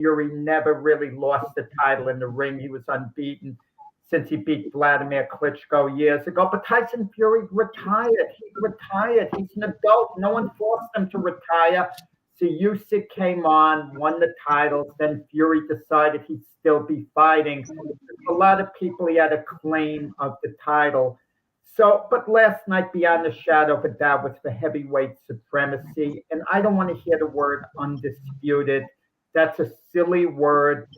Fury never really lost the title in the ring. He was unbeaten since he beat Vladimir Klitschko years ago. But Tyson Fury retired. He retired. He's an adult. No one forced him to retire. So Usyk came on, won the titles. Then Fury decided he'd still be fighting. A lot of people, he had a claim of the title. So, but last night, beyond a shadow of a doubt, was for heavyweight supremacy. And I don't want to hear the word undisputed. That's a silly word.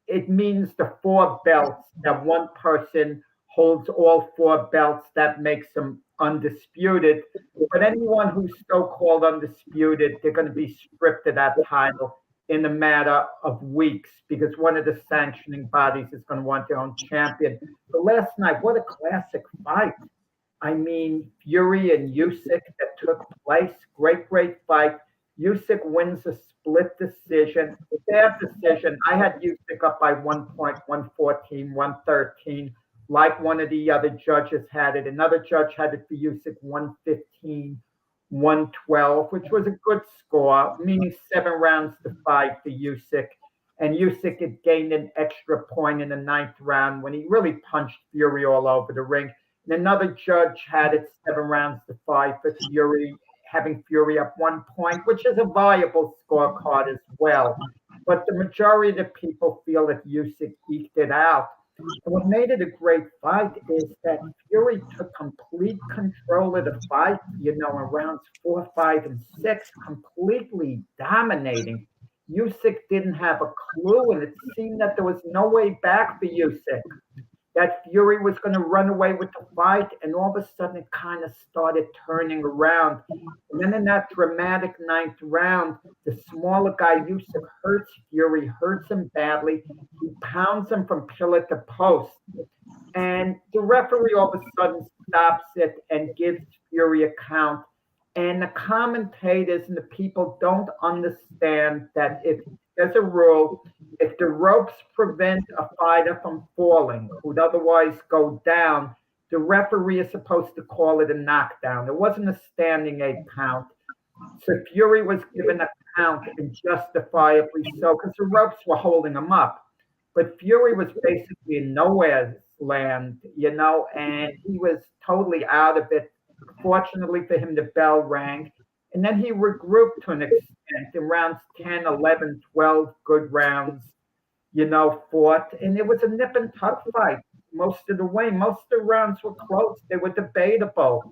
It means the four belts, that one person holds all four belts. That makes them undisputed. But anyone who's so-called undisputed, they're going to be stripped of that title in a matter of weeks because one of the sanctioning bodies is going to want their own champion. But last night, what a classic fight. I mean, Fury and Usyk that took place. Great, great fight. Usyk wins a split decision. Fair decision. I had Usyk up by 1 point, 114, 113, like one of the other judges had it. Another judge had it for Usyk 115, 112, which was a good score, meaning 7 rounds to 5 for Usyk. And Usyk had gained an extra point in the 9th round when he really punched Fury all over the ring. And another judge had it 7 rounds to 5 for Fury, having Fury up 1 point, which is a viable scorecard as well. But the majority of the people feel that Usyk eked it out. And what made it a great fight is that Fury took complete control of the fight, in rounds 4, 5, and 6, completely dominating. Usyk didn't have a clue, and it seemed that there was no way back for Usyk. That Fury was going to run away with the fight, and all of a sudden it kind of started turning around. And then in that dramatic 9th round, the smaller guy, Usyk, hurts Fury, hurts him badly. He pounds him from pillar to post. And the referee all of a sudden stops it and gives Fury a count. And the commentators and the people don't understand that if there's a rule, if the ropes prevent a fighter from falling, who'd otherwise go down, the referee is supposed to call it a knockdown. It wasn't a standing 8 count. So Fury was given a count, and justifiably so, because the ropes were holding him up. But Fury was basically in nowhere land, and he was totally out of it. Fortunately for him, the bell rang. And then he regrouped to an extent in rounds 10, 11, 12, good rounds, fought. And it was a nip and tuck fight most of the way. Most of the rounds were close. They were debatable.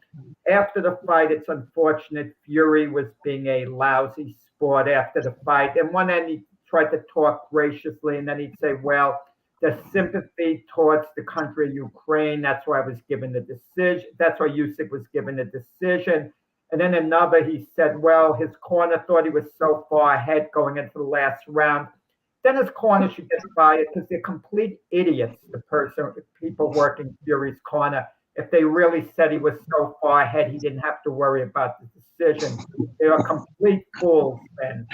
After the fight, it's unfortunate Fury was being a lousy sport after the fight. And one end, he tried to talk graciously, and then he'd say, well, the sympathy towards the country of Ukraine, that's why I was given the decision. That's why Usyk was given the decision. And then another, he said, well, his corner thought he was so far ahead going into the last round. Then his corner should get fired because they're complete idiots, the people working Fury's corner. If they really said he was so far ahead, he didn't have to worry about the decision. They are complete fools then.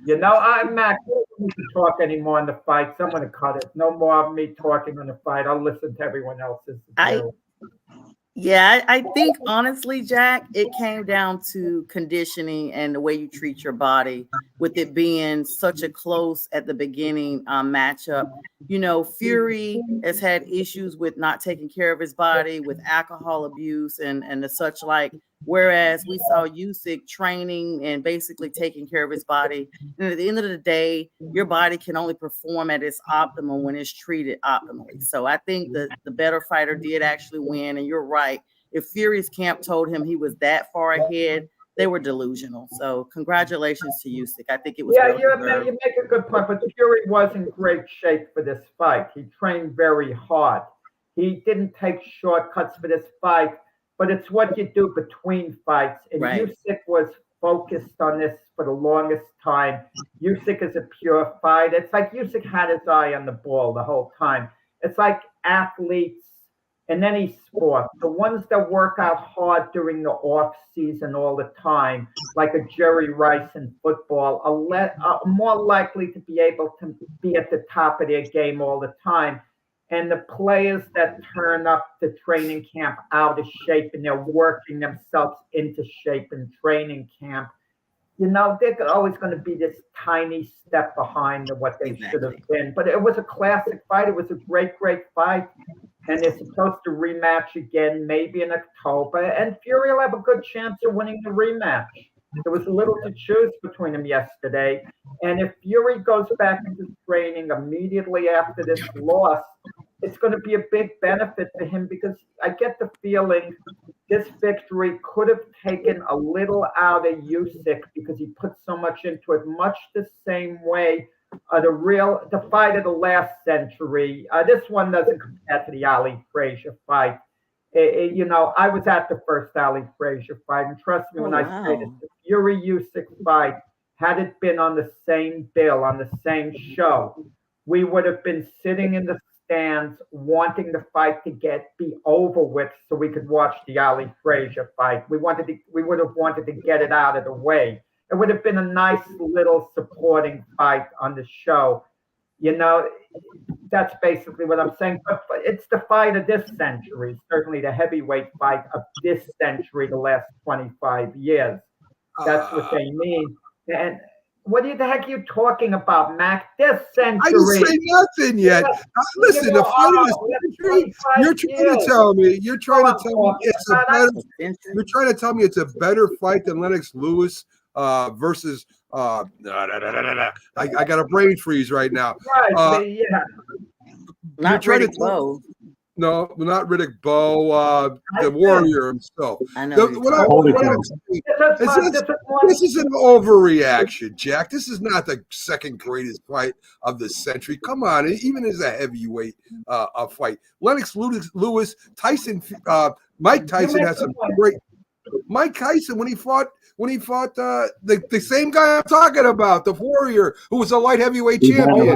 I'm Mac. I don't need to talk anymore on the fight. Someone to cut it. No more of me talking on the fight. I'll listen to everyone else's. I think honestly, Jack, it came down to conditioning and the way you treat your body, with it being such a close at the beginning matchup. Fury has had issues with not taking care of his body, with alcohol abuse and the such like. Whereas we saw Usyk training and basically taking care of his body. And at the end of the day, your body can only perform at its optimum when it's treated optimally. So I think the better fighter did actually win. And you're right. If Fury's camp told him he was that far ahead, they were delusional. So congratulations to Usyk. I think it was. Yeah, you make a good point. But Fury was in great shape for this fight. He trained very hard. He didn't take shortcuts for this fight. But it's what you do between fights. And right. Usyk was focused on this for the longest time. Usyk is a pure fighter. It's like Usyk had his eye on the ball the whole time. It's like athletes and any sport. The ones that work out hard during the off season all the time, like a Jerry Rice in football, are more likely to be able to be at the top of their game all the time. And the players that turn up to training camp out of shape and they're working themselves into shape in training camp, they're always going to be this tiny step behind what they should have Exactly. been. But it was a classic fight. It was a great, great fight. And they're supposed to rematch again, maybe in October. And Fury will have a good chance of winning the rematch. There was a little to choose between them yesterday. And if Fury goes back into training immediately after this loss, it's going to be a big benefit for him because I get the feeling this victory could have taken a little out of Usyk because he put so much into it, much the same way the fight of the last century. This one doesn't compare to the Ali Frazier fight. I was at the first Ali Frazier fight, and trust me Oh, when I say this, wow. the Fury Usyk fight, had it been on the same bill, on the same show, we would have been sitting in the stands wanting the fight to be over with so we could watch the Ali Frazier fight. We would have wanted to get it out of the way. It would have been a nice little supporting fight on the show. You know, that's basically what I'm saying. But it's the fight of this century, certainly the heavyweight fight of this century, the last 25 years. That's what they mean. And what the heck are you talking about, Mac? This I didn't century. say nothing yet. Listen, the fight of the century. You're trying to tell me it's a better. You're trying to tell me it's a better fight than Lennox Lewis versus. I got a brain freeze right now. Right, yeah. Not Riddick Bowe. No, not Riddick Bowe, the Warrior himself. I know. This is an overreaction, Jack. This is not the second greatest fight of the century. Come on, even as a heavyweight fight. Lennox Lewis, Tyson, Mike Tyson has some great. Mike Tyson when he fought the same guy I'm talking about, the Warrior, who was a light heavyweight champion.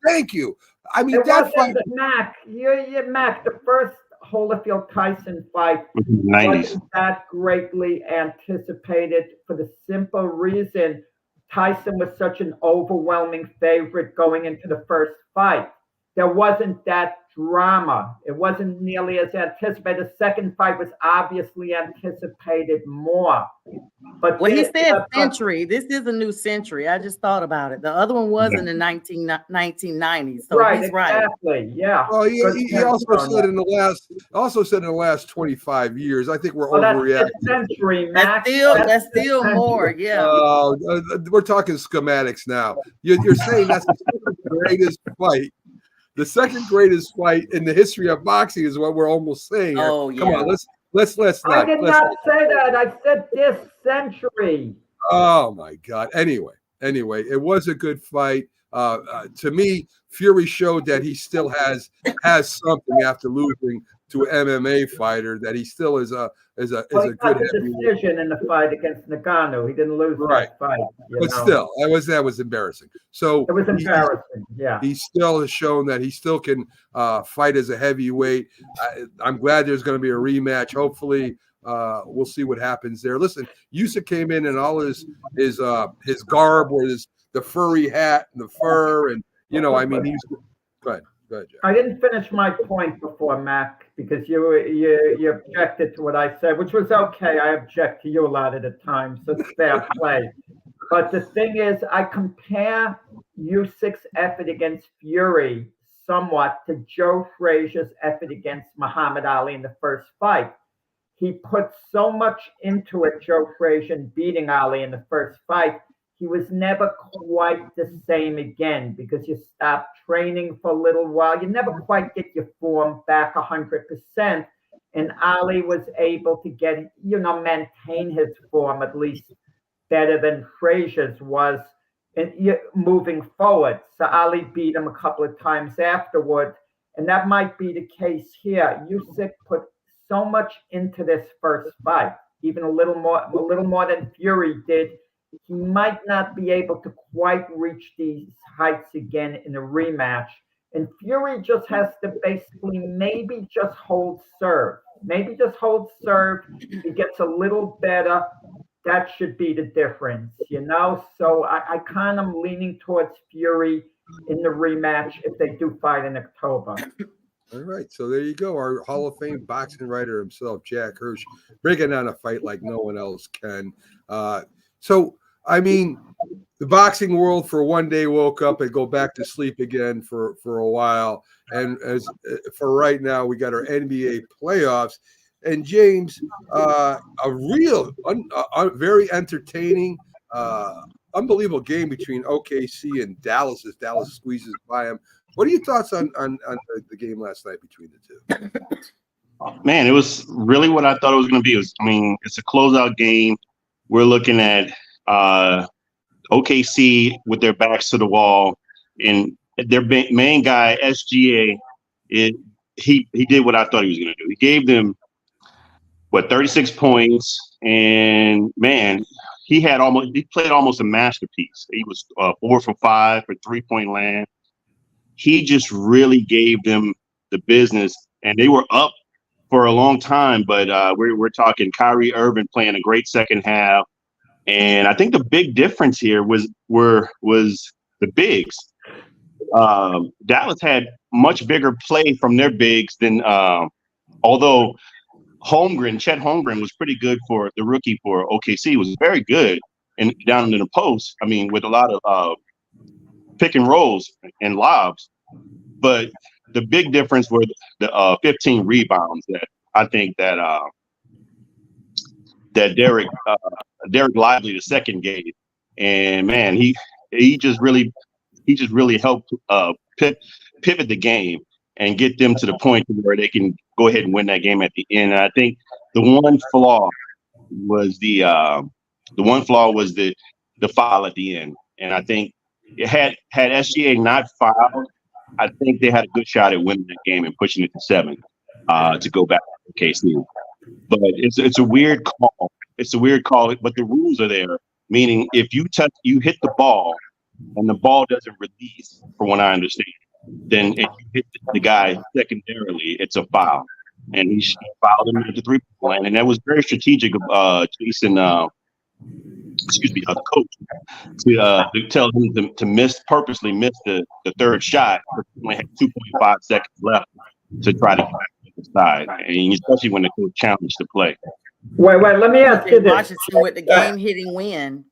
Thank you. I mean, that fight. Mac, Mac, the first Holyfield Tyson fight wasn't that greatly anticipated for the simple reason Tyson was such an overwhelming favorite going into the first fight. There wasn't that drama. It wasn't nearly as anticipated. The second fight was obviously anticipated more. But he said century. This is a new century. I just thought about it. The other one was in the 1990s. So right, he's exactly. Right. Yeah. Well, he also said in the last 25 years. I think we're overreacting. Century, Mac. That's still more. Yeah. We're talking schematics now. You're saying that's the greatest fight. The second greatest fight in the history of boxing is what we're almost saying here. Oh, yeah. Come on, let's not. I did not say that. I said this century. Oh my God. Anyway, it was a good fight. To me, Fury showed that he still has something after losing to an MMA fighter. That he still is a good decision in the fight against Ngannou. He didn't lose that fight, but still, that was embarrassing. So it was embarrassing. He still has shown that he still can fight as a heavyweight. I'm glad there's going to be a rematch. Hopefully, we'll see what happens there. Listen, Usyk came in all his garb, or the furry hat and the fur, and I mean, he's good. Jack. I didn't finish my point before, Mac, because you objected to what I said, which was okay. I object to you a lot of the time, so it's fair play. But the thing is, I compare Usyk's effort against Fury somewhat to Joe Frazier's effort against Muhammad Ali in the first fight. He put so much into it, Joe Frazier, in beating Ali in the first fight. He was never quite the same again because you stop training for a little while. You never quite get your form back 100%. And Ali was able to maintain his form at least better than Frazier's was moving forward. So Ali beat him a couple of times afterward. And that might be the case here. Usyk put so much into this first fight, even a little more than Fury did. He might not be able to quite reach these heights again in a rematch. And Fury just has to basically maybe just hold serve. Maybe just hold serve. He gets a little better. That should be the difference, So I kind of leaning towards Fury in the rematch if they do fight in October. All right, so there you go. Our Hall of Fame boxing writer himself, Jack Hirsch, breaking down a fight like no one else can. So I mean, the boxing world for one day woke up and go back to sleep again for a while. And as for right now, we got our NBA playoffs. And James, a real, very entertaining, unbelievable game between OKC and Dallas as Dallas squeezes by them. What are your thoughts on the game last night between the two? Man, it was really what I thought it was going to be. It's a closeout game. We're looking at OKC with their backs to the wall, and their main guy SGA. He did what I thought he was going to do. He gave them 36 points, and man, he played almost a masterpiece. He was 4 for 5 for 3-point land. He just really gave them the business, and they were up for a long time. But we're talking Kyrie Irving playing a great second half, and I think the big difference here was the bigs. Dallas had much bigger play from their bigs than although Chet Holmgren was pretty good for the rookie for OKC, was very good and down in the post. With a lot of pick and rolls and lobs, but the big difference were the 15 rebounds that I think that Derek Lively the second gave, and man, he just really helped pivot the game and get them to the point where they can go ahead and win that game at the end. And I think the one flaw was the foul at the end. And I think had SGA not fouled, I think they had a good shot at winning that game and pushing it to 7 to go back to KC. But it's a weird call. It's a weird call, but the rules are there. Meaning, if you hit the ball and the ball doesn't release, from what I understand, then if you hit the guy secondarily, it's a foul. And he fouled him at the 3-point line, and that was very strategic of Jason, the coach, to tell him to purposely miss the third shot. He only had 2.5 seconds left to try to get back to the side, and especially when the coach challenged the play. Wait, let me ask you this. Washington with the game-hitting win.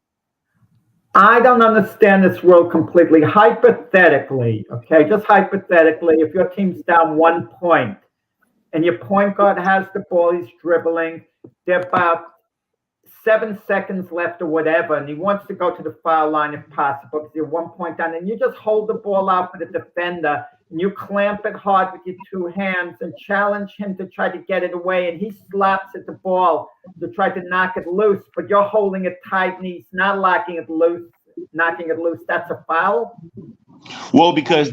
I don't understand this rule completely. Hypothetically, okay, just hypothetically, if your team's down 1 point and your point guard has the ball, he's dribbling, there are about 7 seconds left or whatever, and he wants to go to the foul line if possible because you're 1 point down, and you just hold the ball out for the defender, and you clamp it hard with your 2 hands and challenge him to try to get it away, and he slaps at the ball to try to knock it loose, but you're holding it tight and he's not knocking it loose, that's a foul? Well, because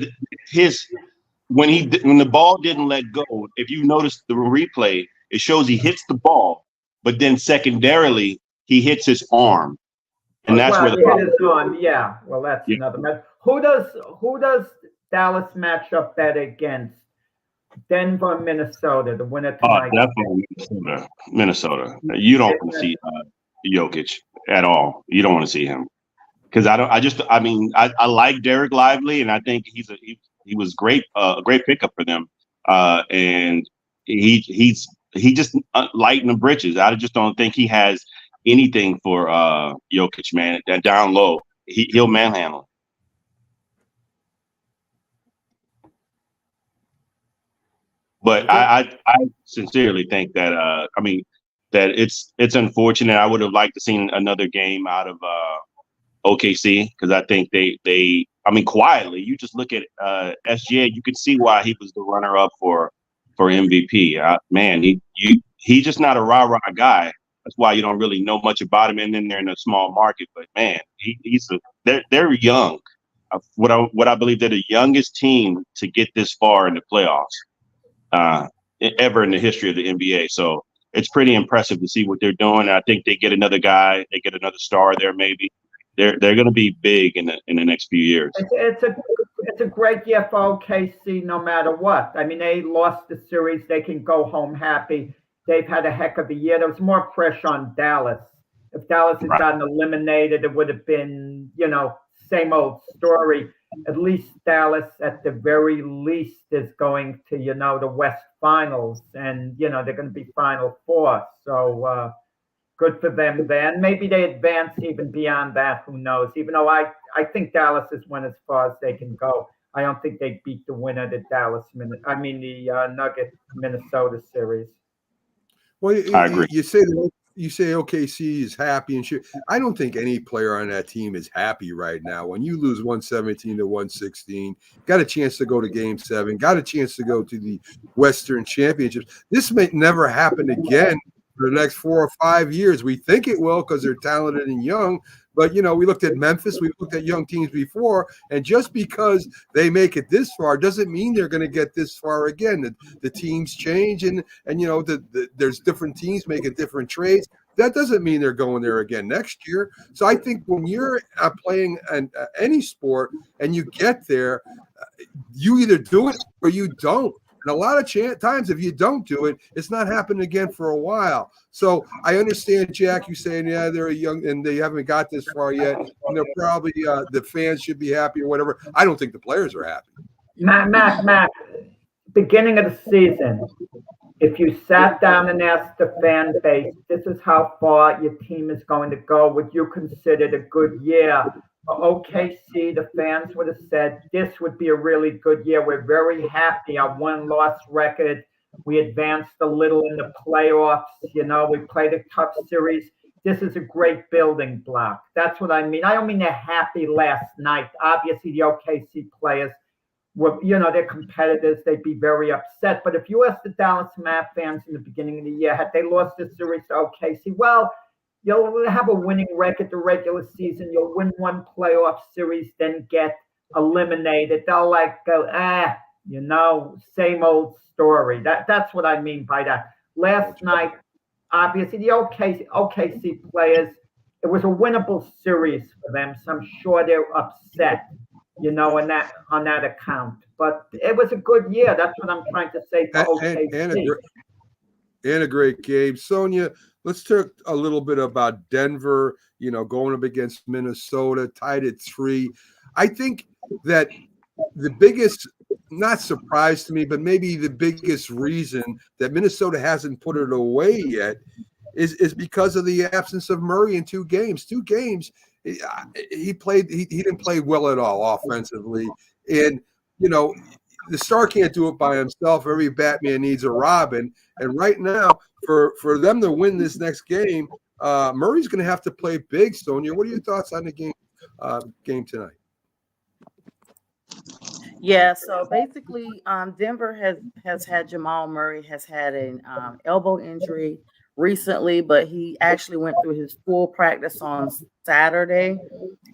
when the ball didn't let go, if you notice the replay, it shows he hits the ball, but then secondarily he hits his arm, and that's where the foul is on. Yeah, well, that's another matter. Who does Dallas match up that against? Denver, Minnesota, the winner tonight. Definitely Minnesota. You don't want to see Jokic at all. You don't want to see him because I like Derek Lively, and I think he was great, a great pickup for them, and he just lightened the britches. I just don't think he has anything for Jokic, man. That down low, he'll manhandle. But I sincerely think that that it's unfortunate. I would have liked to seen another game out of OKC because I think they quietly. You just look at SGA, you could see why he was the runner up for MVP. Man, he's just not a rah-rah guy. That's why you don't really know much about him, and then they're in a small market. But man, they're young. What I believe they're the youngest team to get this far in the playoffs ever in the history of the NBA. So it's pretty impressive to see what they're doing. I think they get another guy, they get another star there. Maybe they're going to be big in the next few years. It's a great year for OKC no matter what. They lost the series. They can go home happy. They've had a heck of a year. There was more pressure on Dallas. If Dallas had gotten eliminated, it would have been, same old story. At least Dallas, at the very least, is going to, the West Finals, and they're going to be Final Four. So Good for them then. Maybe they advance even beyond that. Who knows? Even though I think Dallas has went as far as they can go. I don't think they beat the winner of the Nugget Minnesota series. Well, I agree. you say OKC is happy and shit. I don't think any player on that team is happy right now. When you lose 117 to 116, got a chance to go to Game 7, got a chance to go to the Western Championships. This may never happen again for the next 4 or 5 years. We think it will because they're talented and young. But, you know, we looked at Memphis, we looked at young teams before, and just because they make it this far doesn't mean they're going to get this far again. The teams change, and you know, there's different teams making different trades. That doesn't mean they're going there again next year. So I think when you're playing any sport and you get there, you either do it or you don't. And a lot of times, if you don't do it, it's not happening again for a while. So I understand, Jack, you saying, yeah, they're young and they haven't got this far yet. And they're probably the fans should be happy or whatever. I don't think the players are happy. Matt, beginning of the season, if you sat down and asked the fan base, this is how far your team is going to go, would you consider it a good year? For OKC, the fans would have said, this would be a really good year. We're very happy. Our one-loss record. We advanced a little in the playoffs. You know, we played a tough series. This is a great building block. That's what I mean. I don't mean they're happy last night. Obviously, the OKC players were, you know, they're competitors. They'd be very upset. But if you ask the Dallas Mavs fans in the beginning of the year, had they lost the series to OKC, well, you'll have a winning record the regular season. You'll win one playoff series, then get eliminated. They'll go, you know, same old story. That's what I mean by that. Last night, obviously, the OKC players, it was a winnable series for them. So I'm sure they're upset, you know, on that account. But it was a good year. That's what I'm trying to say for OKC. And a great game. Sonia, let's talk a little bit about Denver, you know, going up against Minnesota, tied at 3. I think that the biggest, not surprise to me, but maybe the biggest reason that Minnesota hasn't put it away yet is because of the absence of Murray in 2 games. 2 games, he didn't play well at all offensively. And, you know, the star can't do it by himself. Every Batman needs a Robin. And right now, for them to win this next game, Murray's going to have to play big. Sonia, what are your thoughts on the game tonight? Yeah, so basically, Denver has had Jamal Murray has had an elbow injury recently, but he actually went through his full practice on Saturday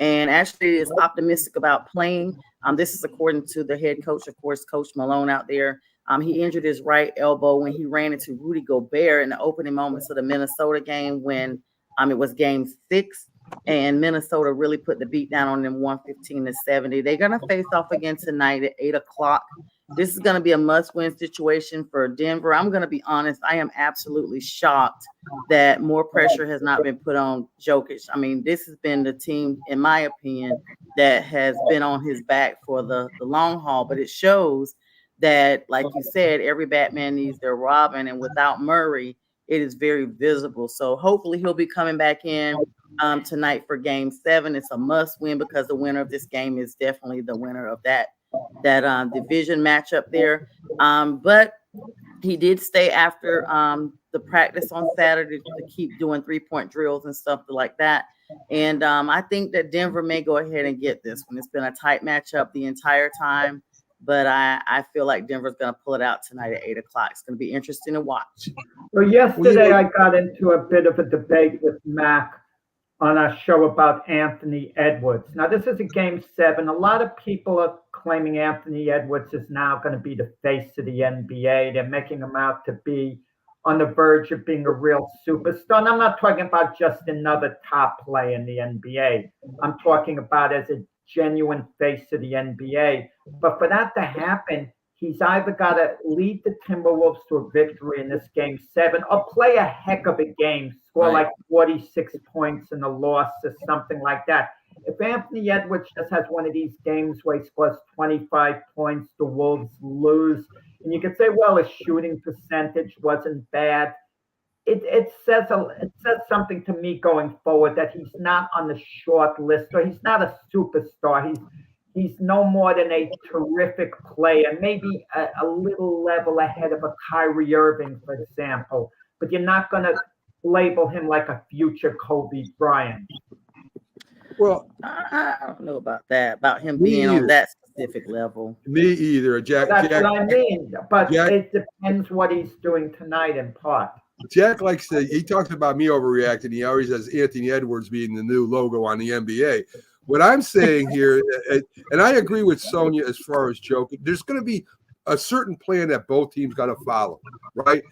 and actually is optimistic about playing. This is according to the head coach, of course, Coach Malone out there. He injured his right elbow when he ran into Rudy Gobert in the opening moments of the Minnesota game when it was game 6. And Minnesota really put the beat down on them 115-70. They're going to face off again tonight at 8 o'clock. This is going to be a must-win situation for Denver. I'm going to be honest. I am absolutely shocked that more pressure has not been put on Jokic. I mean, this has been the team, in my opinion, that has been on his back for the long haul. But it shows that, like you said, every Batman needs their Robin. And without Murray, it is very visible. So hopefully he'll be coming back in tonight for game 7. It's a must win because the winner of this game is definitely the winner of that division matchup there. But he did stay after the practice on Saturday to keep doing 3-point drills and stuff like that. And I think that Denver may go ahead and get this one. It's been a tight matchup the entire time, but I feel like Denver's going to pull it out tonight at 8 o'clock. It's going to be interesting to watch. Well, yesterday I got into a bit of a debate with Mac on our show about Anthony Edwards. Now, this is a game 7. A lot of people are claiming Anthony Edwards is now going to be the face of the NBA. They're making him out to be on the verge of being a real superstar. And I'm not talking about just another top player in the NBA. I'm talking about as a genuine face of the NBA. But for that to happen, he's either got to lead the Timberwolves to a victory in this game 7 or play a heck of a game, score like 46 points in a loss or something like that. If Anthony Edwards just has one of these games where he scores 25 points, the Wolves lose. And you could say, well, his shooting percentage wasn't bad. it says something to me going forward that he's not on the short list, or he's not a superstar. He's no more than a terrific player, maybe a little level ahead of a Kyrie Irving, for example. But you're not going to label him like a future Kobe Bryant. Well, I don't know about that, about him Me being either. on that specific level. me either. That's Jack, what I mean. But Jack- it depends what he's doing tonight in part. Jack likes to, he talks about me overreacting. He always has Anthony Edwards being the new logo on the NBA. What I'm saying here, and I agree with Sonia as far as joking, there's going to be a certain plan that both teams got to follow, right?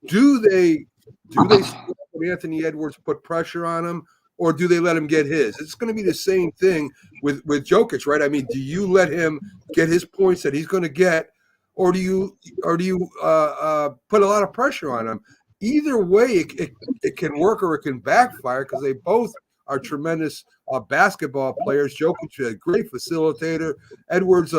Do they stop when Anthony Edwards put pressure on him, or do they let him get his? It's going to be the same thing with Jokic, right? I mean, do you let him get his points that he's going to get, or do you put a lot of pressure on him? Either way, it can work or it can backfire because they both are tremendous basketball players. Jokic, a great facilitator. Edwards,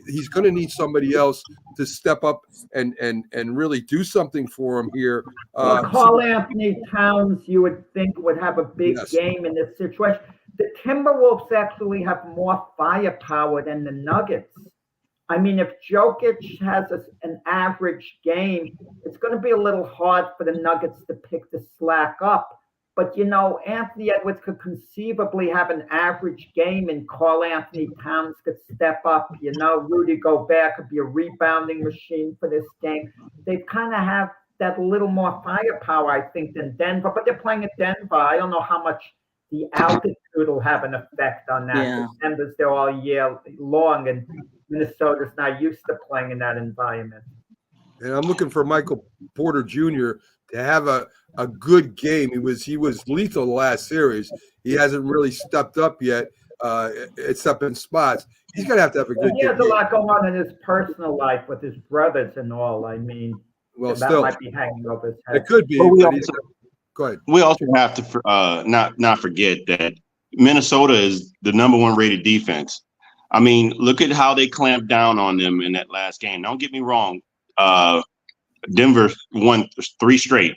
he's going to need somebody else to step up and really do something for him here. Carl Anthony Towns, you would think, would have a big Yes. game in this situation. The Timberwolves actually have more firepower than the Nuggets. I mean, if Jokic has an average game, it's going to be a little hard for the Nuggets to pick the slack up. But, Anthony Edwards could conceivably have an average game, and Carl Anthony Towns could step up. Rudy Gobert could be a rebounding machine for this game. They kind of have that little more firepower, I think, than Denver. But they're playing at Denver. I don't know how much the altitude will have an effect on that. Yeah. Denver's there all year long, and Minnesota's not used to playing in that environment. And I'm looking for Michael Porter Jr. to have a good game. He was lethal the last series. He hasn't really stepped up yet, except in spots. He's going to have a good He has game. a lot going on in his personal life with his brothers and all. I mean, Well, that still, might be hanging over his head. it could be. But Go ahead. we also have to not forget that Minnesota is the number one rated defense. I mean, look at how they clamped down on them in that last game. Don't get me wrong. Denver won 3 straight,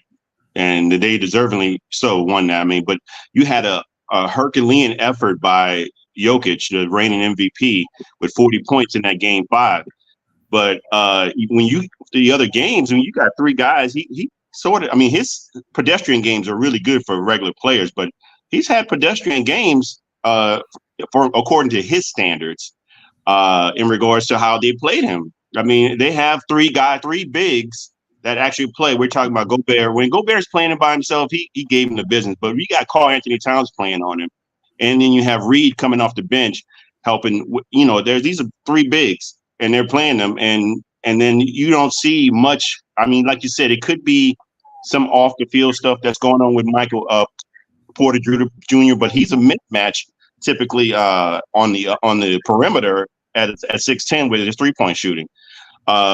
and they deservingly so won that. I mean, but you had a Herculean effort by Jokic, the reigning MVP, with 40 points in that game 5. But the other games, when you got 3 guys, he sort of, I mean, his pedestrian games are really good for regular players, but he's had pedestrian games according to his standards in regards to how they played him. I mean, they have 3 bigs that actually play. We're talking about Gobert. When Gobert's playing by himself, he gave him the business. But we got Carl Anthony Towns playing on him, and then you have Reed coming off the bench helping. These are 3 bigs, and they're playing them, and then you don't see much. I mean, like you said, it could be some off the field stuff that's going on with Michael Porter Jr., but he's a mismatch typically on the perimeter at 6'10" with his 3-point shooting.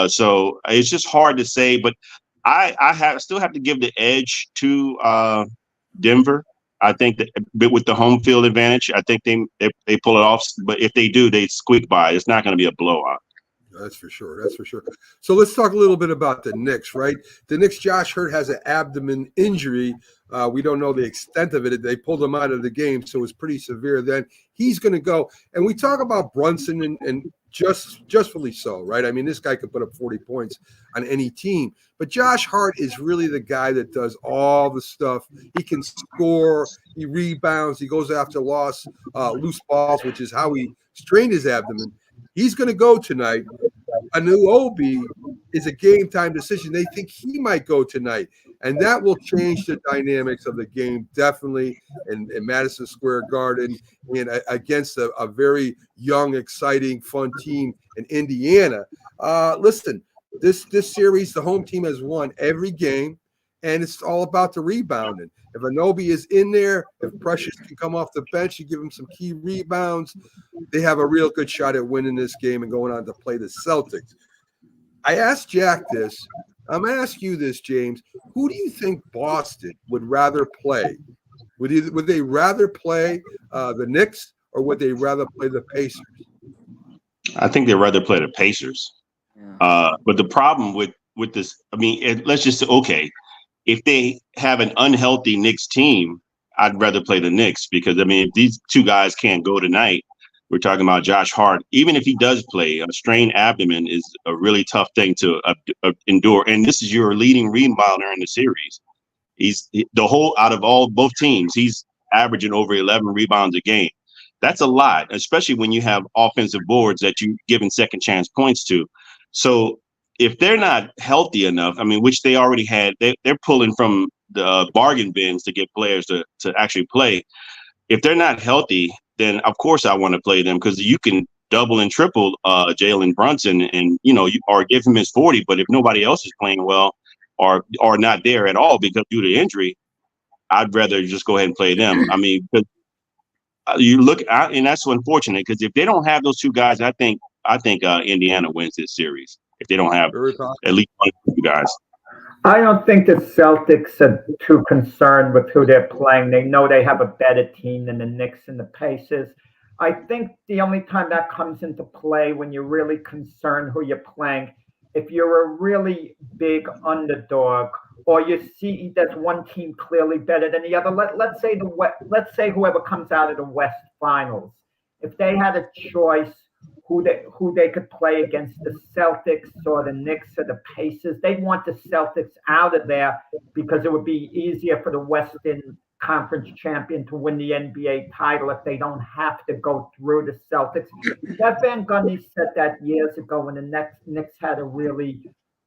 So it's just hard to say, but I still have to give the edge to Denver. I think that with the home field advantage, I think they pull it off. But if they do, they squeak by. It's not going to be a blowout. That's for sure. That's for sure. So let's talk a little bit about the Knicks, right? The Knicks, Josh Hurt has an abdomen injury. We don't know the extent of it. They pulled him out of the game, so it's pretty severe then. He's going to go. And we talk about Brunson and justly so, right? I mean, this guy could put up 40 points on any team. But Josh Hart is really the guy that does all the stuff. He can score. He rebounds. He goes after loose balls, which is how he strained his abdomen. He's going to go tonight. Anunoby is a game time decision. They think he might go tonight, and that will change the dynamics of the game definitely in Madison Square Garden and against a very young, exciting, fun team in Indiana. Listen, this series, the home team has won every game, and it's all about the rebounding. If Anunoby is in there, if Precious can come off the bench, you give him some key rebounds, they have a real good shot at winning this game and going on to play the Celtics. I asked Jack this. I'm going to ask you this, James. Who do you think Boston would rather play? Would they rather play the Knicks, or would they rather play the Pacers? I think they'd rather play the Pacers. Yeah. But the problem with this, I mean, let's just say, okay, if they have an unhealthy Knicks team, I'd rather play the Knicks because, I mean, if these two guys can't go tonight, we're talking about Josh Hart. Even if he does play, a strained abdomen is a really tough thing to endure. And this is your leading rebounder in the series. Out of both teams, he's averaging over 11 rebounds a game. That's a lot, especially when you have offensive boards that you're giving second chance points to. So if they're not healthy enough, I mean, which they already had, they're pulling from the bargain bins to get players to actually play. If they're not healthy, then of course I want to play them because you can double and triple Jalen Brunson and, or give him his 40. But if nobody else is playing well or not there at all because due to injury, I'd rather just go ahead and play them. I mean, you look out, and that's unfortunate because if they don't have those two guys, I think Indiana wins this series. If they don't have at least one of the guys. I don't think the Celtics are too concerned with who they're playing. They know they have a better team than the Knicks and the Pacers. I think the only time that comes into play when you're really concerned who you're playing, if you're a really big underdog or you see there's one team clearly better than the other. Let's say whoever comes out of the West Finals, if they had a choice who they could play against, the Celtics or the Knicks or the Pacers, they'd want the Celtics out of there because it would be easier for the Western Conference champion to win the NBA title if they don't have to go through the Celtics. Jeff Van Gundy said that years ago when the Knicks had a really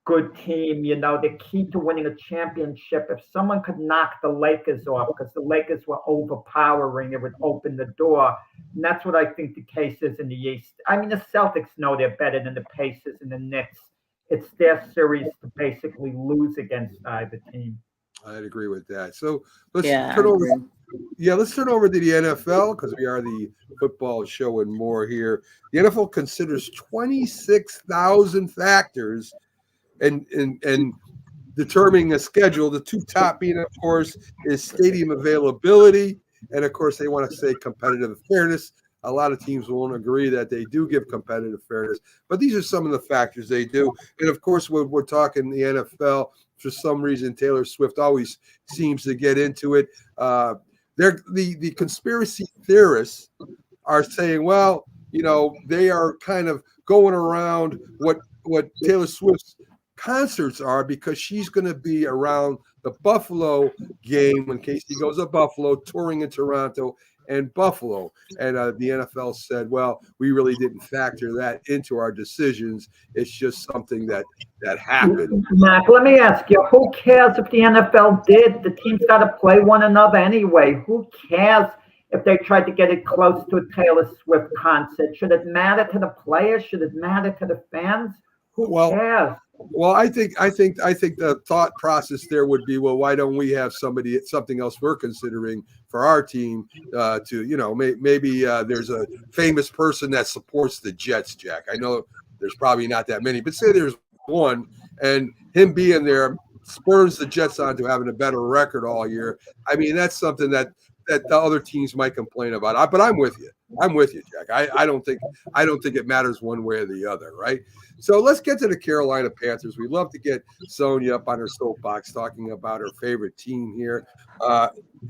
good team. The key to winning a championship, if someone could knock the Lakers off, because the Lakers were overpowering, it would open the door. And that's what I think the case is in the East. I mean, the Celtics know they're better than the Pacers and the Knicks. It's their series to basically lose against either team. I'd agree with that. So let's turn over. Yeah, let's turn over to the NFL because we are the football show and more here. The NFL considers 26,000 factors and determining a schedule. The two top being, of course, is stadium availability, and of course, they want to say competitive fairness. A lot of teams won't agree that they do give competitive fairness, but these are some of the factors they do. And of course, when we're talking the NFL, for some reason, Taylor Swift always seems to get into it. The conspiracy theorists are saying, well, they are kind of going around what Taylor Swift's concerts are because she's going to be around the Buffalo game when Casey goes to Buffalo, touring in Toronto and Buffalo. And the NFL said, well, we really didn't factor that into our decisions. It's just something that happened. Mac, let me ask you, who cares if the NFL did? The teams got to play one another anyway. Who cares if they tried to get it close to a Taylor Swift concert? Should it matter to the players? Should it matter to the fans? Who cares? Well, I think the thought process there would be, well, why don't we have something else we're considering for our team maybe there's a famous person that supports the Jets, Jack. I know there's probably not that many, but say there's one, and him being there spurs the Jets on to having a better record all year. I mean, that's something that the other teams might complain about. But I'm with you. Jack. I don't think it matters one way or the other, right? So let's get to the Carolina Panthers. We love to get Sonia up on her soapbox talking about her favorite team here.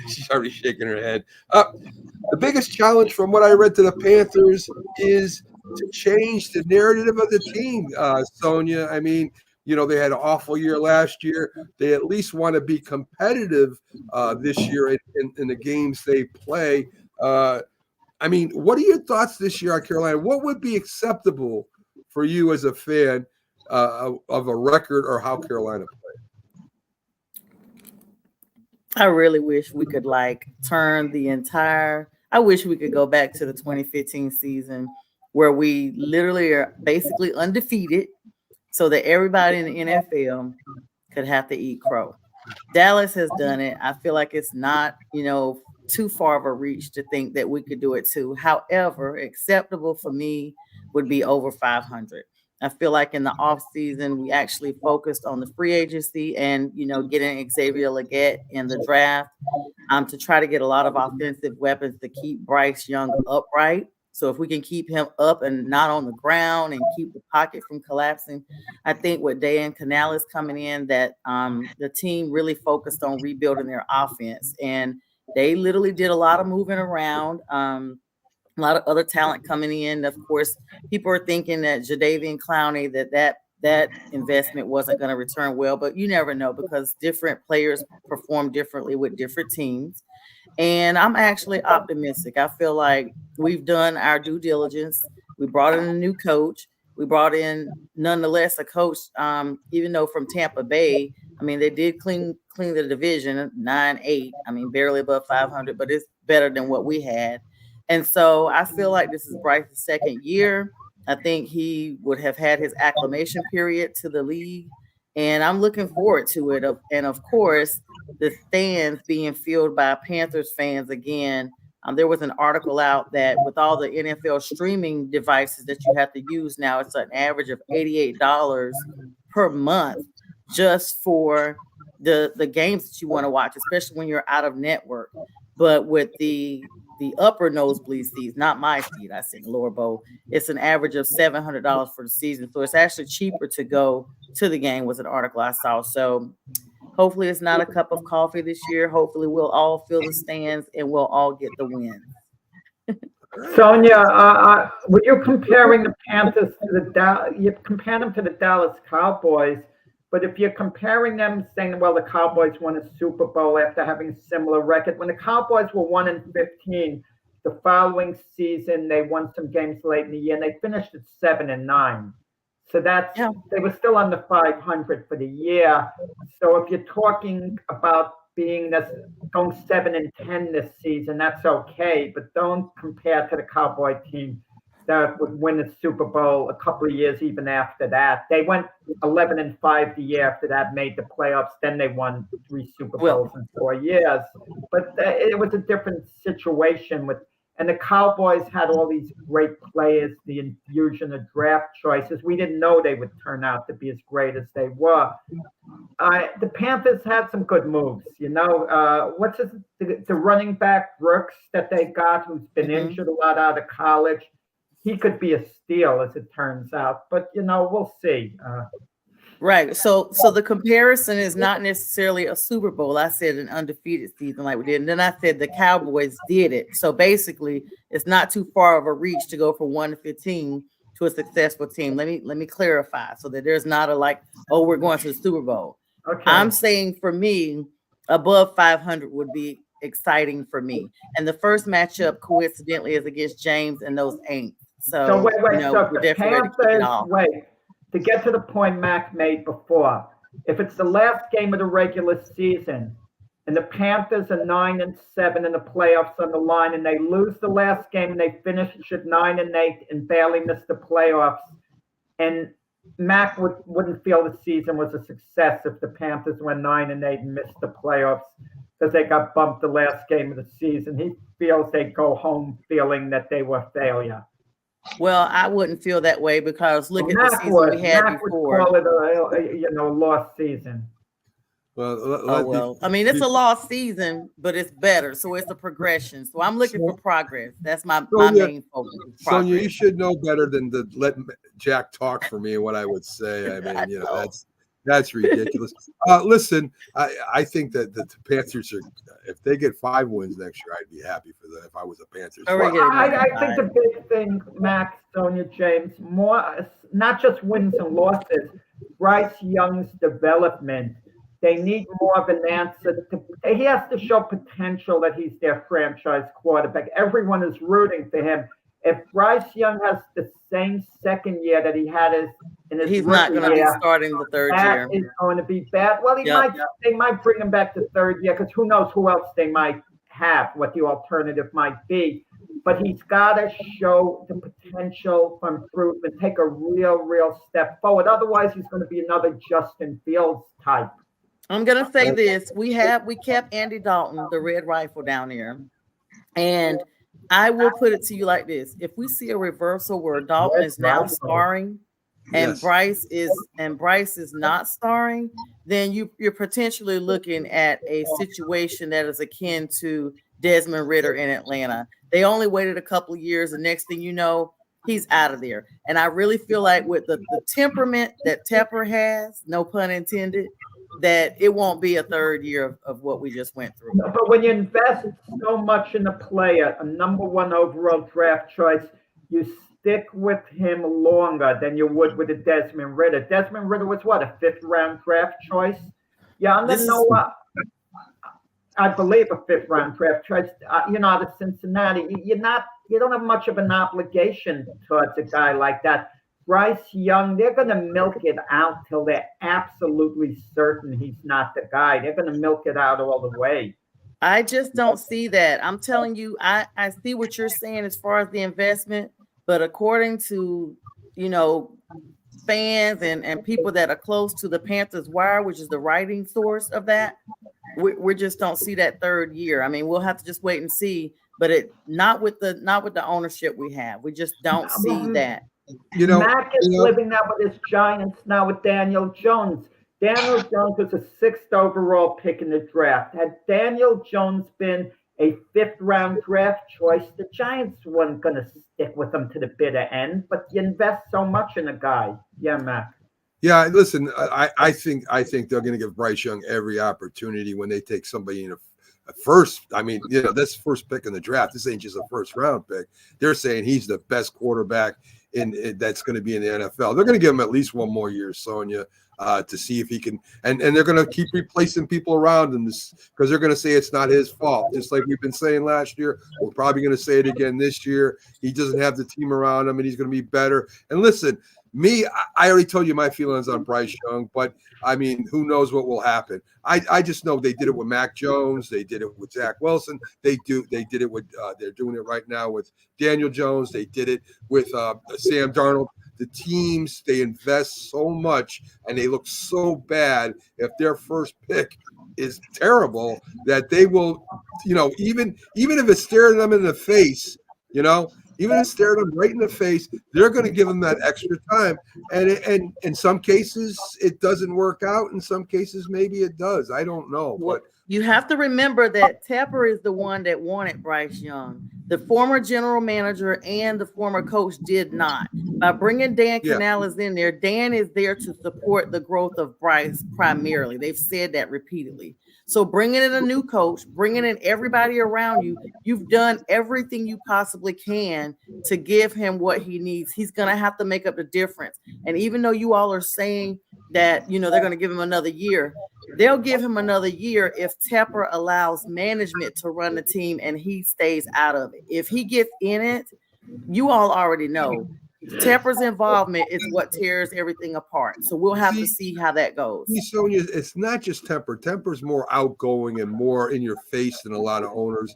She's already shaking her head. The biggest challenge from what I read to the Panthers is to change the narrative of the team, Sonia. I mean, they had an awful year last year. They at least want to be competitive this year in the games they play. I mean, what are your thoughts this year on Carolina? What would be acceptable for you as a fan of a record or how Carolina played? I really wish we could turn the entire. I wish we could go back to the 2015 season where we literally are basically undefeated, so that everybody in the NFL could have to eat crow. Dallas has done it. I feel like it's not, too far of a reach to think that we could do it too. However, acceptable for me would be over 500. I feel like in the offseason, we actually focused on the free agency and, getting Xavier Legette in the draft to try to get a lot of offensive weapons to keep Bryce Young upright So if we can keep him up and not on the ground and keep the pocket from collapsing, I think with Dan Canales coming in, that the team really focused on rebuilding their offense, and they literally did a lot of moving around. A lot of other talent coming in. Of course, people are thinking that Jadeveon Clowney, that investment wasn't going to return well, but you never know because different players perform differently with different teams. And I'm actually optimistic. I feel like we've done our due diligence. We brought in a new coach. We brought in, nonetheless, a coach, even though from Tampa Bay. I mean, they did clean the division 9-8. I mean, barely above 500, but it's better than what we had. And so I feel like this is Bryce's second year. I think he would have had his acclimation period to the league, and I'm looking forward to it. And of course, the stands being filled by Panthers fans again. There was an article out that with all the NFL streaming devices that you have to use now, it's an average of $88 per month just for the games that you want to watch, especially when you're out of network. But with the upper nosebleed seats, not my seat, I sit in lower bowl, it's an average of $700 for the season. So it's actually cheaper to go to the game, was an article I saw. So hopefully it's not a cup of coffee this year. Hopefully we'll all fill the stands and we'll all get the win. Sonia, when you're comparing the Panthers to you compare them to the Dallas Cowboys, but if you're comparing them, saying, well, the Cowboys won a Super Bowl after having a similar record, when the Cowboys were 1-15, the following season they won some games late in the year, and they finished at 7-9. So they were still under 500 for the year. So if you're talking about going 7-10 this season, that's okay, but don't compare to the Cowboy team that would win the Super Bowl a couple of years even after that. They went 11-5 the year after that, made the playoffs. Then they won 3 Super Bowls in 4 years. But it was a different situation and the Cowboys had all these great players, the infusion of draft choices. We didn't know they would turn out to be as great as they were. The Panthers had some good moves. What's the running back Brooks that they got, who's been injured a lot out of college? He could be a steal, as it turns out, but we'll see. Right. So the comparison is not necessarily a Super Bowl. I said an undefeated season like we did, and then I said the Cowboys did it. So basically, it's not too far of a reach to go from 1-15 to a successful team. Let me clarify so that there's not we're going to the Super Bowl. Okay. I'm saying for me, above 500 would be exciting for me. And the first matchup, coincidentally, is against James and those Aints. So wait. So we're definitely ready to kick it off. To get to the point Mac made before, if it's the last game of the regular season and the Panthers are 9-7 in the playoffs on the line, and they lose the last game and they finish at 9-8 and barely miss the playoffs, and Mac wouldn't feel the season was a success if the Panthers went 9-8 and missed the playoffs because they got bumped the last game of the season. He feels they go home feeling that they were a failure. Well, I wouldn't feel that way because look at the season we had before. Would call it a lost season. Well, I mean, it's a lost season, but it's better. So it's a progression. So I'm looking for progress. That's my main focus. Sonia, you should know better than to let Jack talk for me and what I would say. I mean, that's ridiculous. Listen, I think that the Panthers if they get 5 wins next year, I'd be happy for them if I was a Panthers. I think the big thing, Max, Sonia, James, more not just wins and losses, Bryce Young's development. They need more of an answer. He has to show potential that he's their franchise quarterback. Everyone is rooting for him. If Bryce Young has the same second year that he had in his he's not going to be starting the third year. That is going to be bad. Well, they might bring him back to third year because who knows who else they might have, what the alternative might be. But he's got to show the potential for improvement, take a real step forward. Otherwise, he's going to be another Justin Fields type. I'm going to say this. We kept Andy Dalton, the red rifle, down there. And I will put it to you like this. If we see a reversal where Dalton is now starring and Bryce is not starring, then you're potentially looking at a situation that is akin to Desmond Ridder in Atlanta. They only waited a couple of years. The next thing you know, he's out of there. And I really feel like with the temperament that Tepper has, no pun intended, that it won't be a third year of what we just went through. But when you invest so much in a player, a number one overall draft choice, you stick with him longer than you would with a Desmond Ridder. Desmond Ridder was what, a 5th round draft choice? Yeah, I'm gonna know what. I believe a 5th round draft choice. Out of Cincinnati, you don't have much of an obligation towards a guy like that. Bryce Young, they're going to milk it out till they're absolutely certain he's not the guy. They're going to milk it out all the way. I just don't see that. I'm telling you, I see what you're saying as far as the investment, but according to, fans and people that are close to the Panthers Wire, which is the writing source of that, we just don't see that third year. I mean, we'll have to just wait and see, but not with the ownership we have. We just don't see that. Mac is living now with his Giants now with Daniel Jones. Daniel Jones was a 6th overall pick in the draft. Had Daniel Jones been a 5th round draft choice, the Giants weren't going to stick with him to the bitter end. But you invest so much in a guy. Yeah, Mac. Yeah, listen, I think they're going to give Bryce Young every opportunity when they take somebody in a first. I mean, that's first pick in the draft. This ain't just a 1st round pick. They're saying he's the best quarterback that's going to be in the NFL. They're going to give him at least one more year, Sonia, to see if he can. And they're going to keep replacing people around him because they're going to say it's not his fault. Just like we've been saying last year, we're probably going to say it again this year. He doesn't have the team around him, and he's going to be better. And listen, I already told you my feelings on Bryce Young, but I mean, who knows what will happen? I just know they did it with Mac Jones, they did it with Zach Wilson, they did it with they're doing it right now with Daniel Jones, they did it with Sam Darnold. The teams, they invest so much and they look so bad if their first pick is terrible that they will, even if it's staring them in the face, even if staring them right in the face, they're going to give them that extra time. And in some cases, it doesn't work out. In some cases, maybe it does. I don't know. But you have to remember that Tepper is the one that wanted Bryce Young. The former general manager and the former coach did not. By bringing Dan Canales in there, Dan is there to support the growth of Bryce primarily. They've said that repeatedly. So bringing in a new coach, bringing in everybody around you, you've done everything you possibly can to give him what he needs. He's going to have to make up the difference. And even though you all are saying that, they're going to give him another year, they'll give him another year if Tepper allows management to run the team and he stays out of it. If he gets in it, you all already know Tepper's involvement is what tears everything apart. So we'll have to see how that goes. Sonia, it's not just Tepper. Tepper's more outgoing and more in your face than a lot of owners.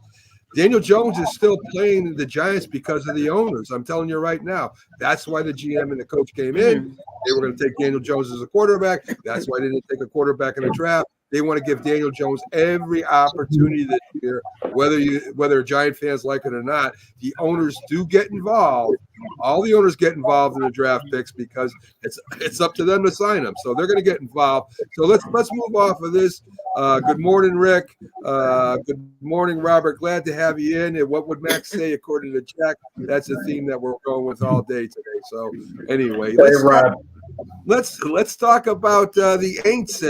Daniel Jones is still playing the Giants because of the owners. I'm telling you right now. That's why the GM and the coach came in. They were going to take Daniel Jones as a quarterback. That's why they didn't take a quarterback in the draft. They want to give Daniel Jones every opportunity this year, whether Giant fans like it or not. The owners do get involved. All the owners get involved in the draft picks because it's up to them to sign them. So they're going to get involved. So let's move off of this. Good morning, Rick. Good morning, Robert. Glad to have you in. And what would Max say according to Jack? That's a theme that we're going with all day today. So anyway, let's talk about the Aints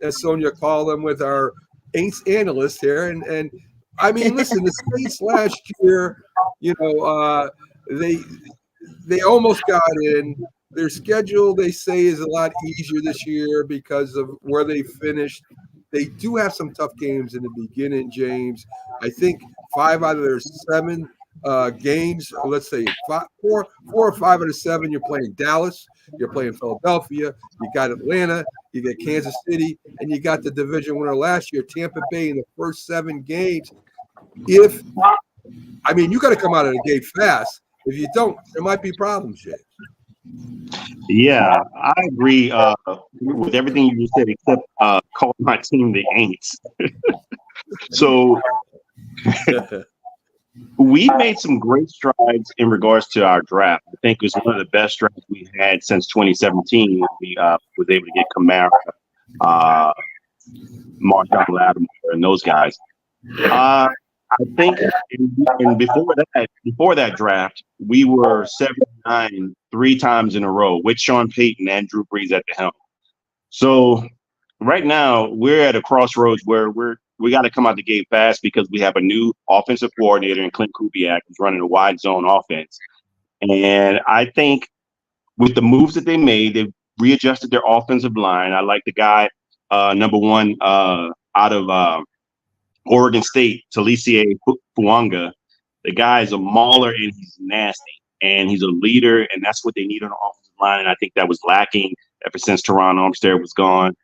as Sonia called them with our Aints analyst here. And I mean, listen, the Saints last year, they almost got in. Their schedule, they say, is a lot easier this year because of where they finished. They do have some tough games in the beginning, James. I think 5 out of their 7 games, let's say 4 or 5 out of 7, you're playing Dallas, you're playing Philadelphia, you got Atlanta, you got Kansas City, and you got the division winner last year, Tampa Bay, in the first 7 games. You got to come out of the gate fast. If you don't, there might be problems, James. Yeah, I agree with everything you just said, except calling my team the Aints. So we made some great strides in regards to our draft. I think it was one of the best drafts we had since 2017. We was able to get Kamara, Marshon Lattimore, and those guys. I think, and before that draft, we were 7-9 3 times in a row with Sean Payton and Drew Brees at the helm. So right now we're at a crossroads where we got to come out the gate fast because we have a new offensive coordinator in Clint Kubiak who's running a wide zone offense. And I think with the moves that they made, they've readjusted their offensive line. I like the guy, number one, out of Oregon State, Talisia Fuanga. The guy is a mauler and he's nasty and he's a leader, and that's what they need on the offensive line. And I think that was lacking ever since Teron Armstead was gone.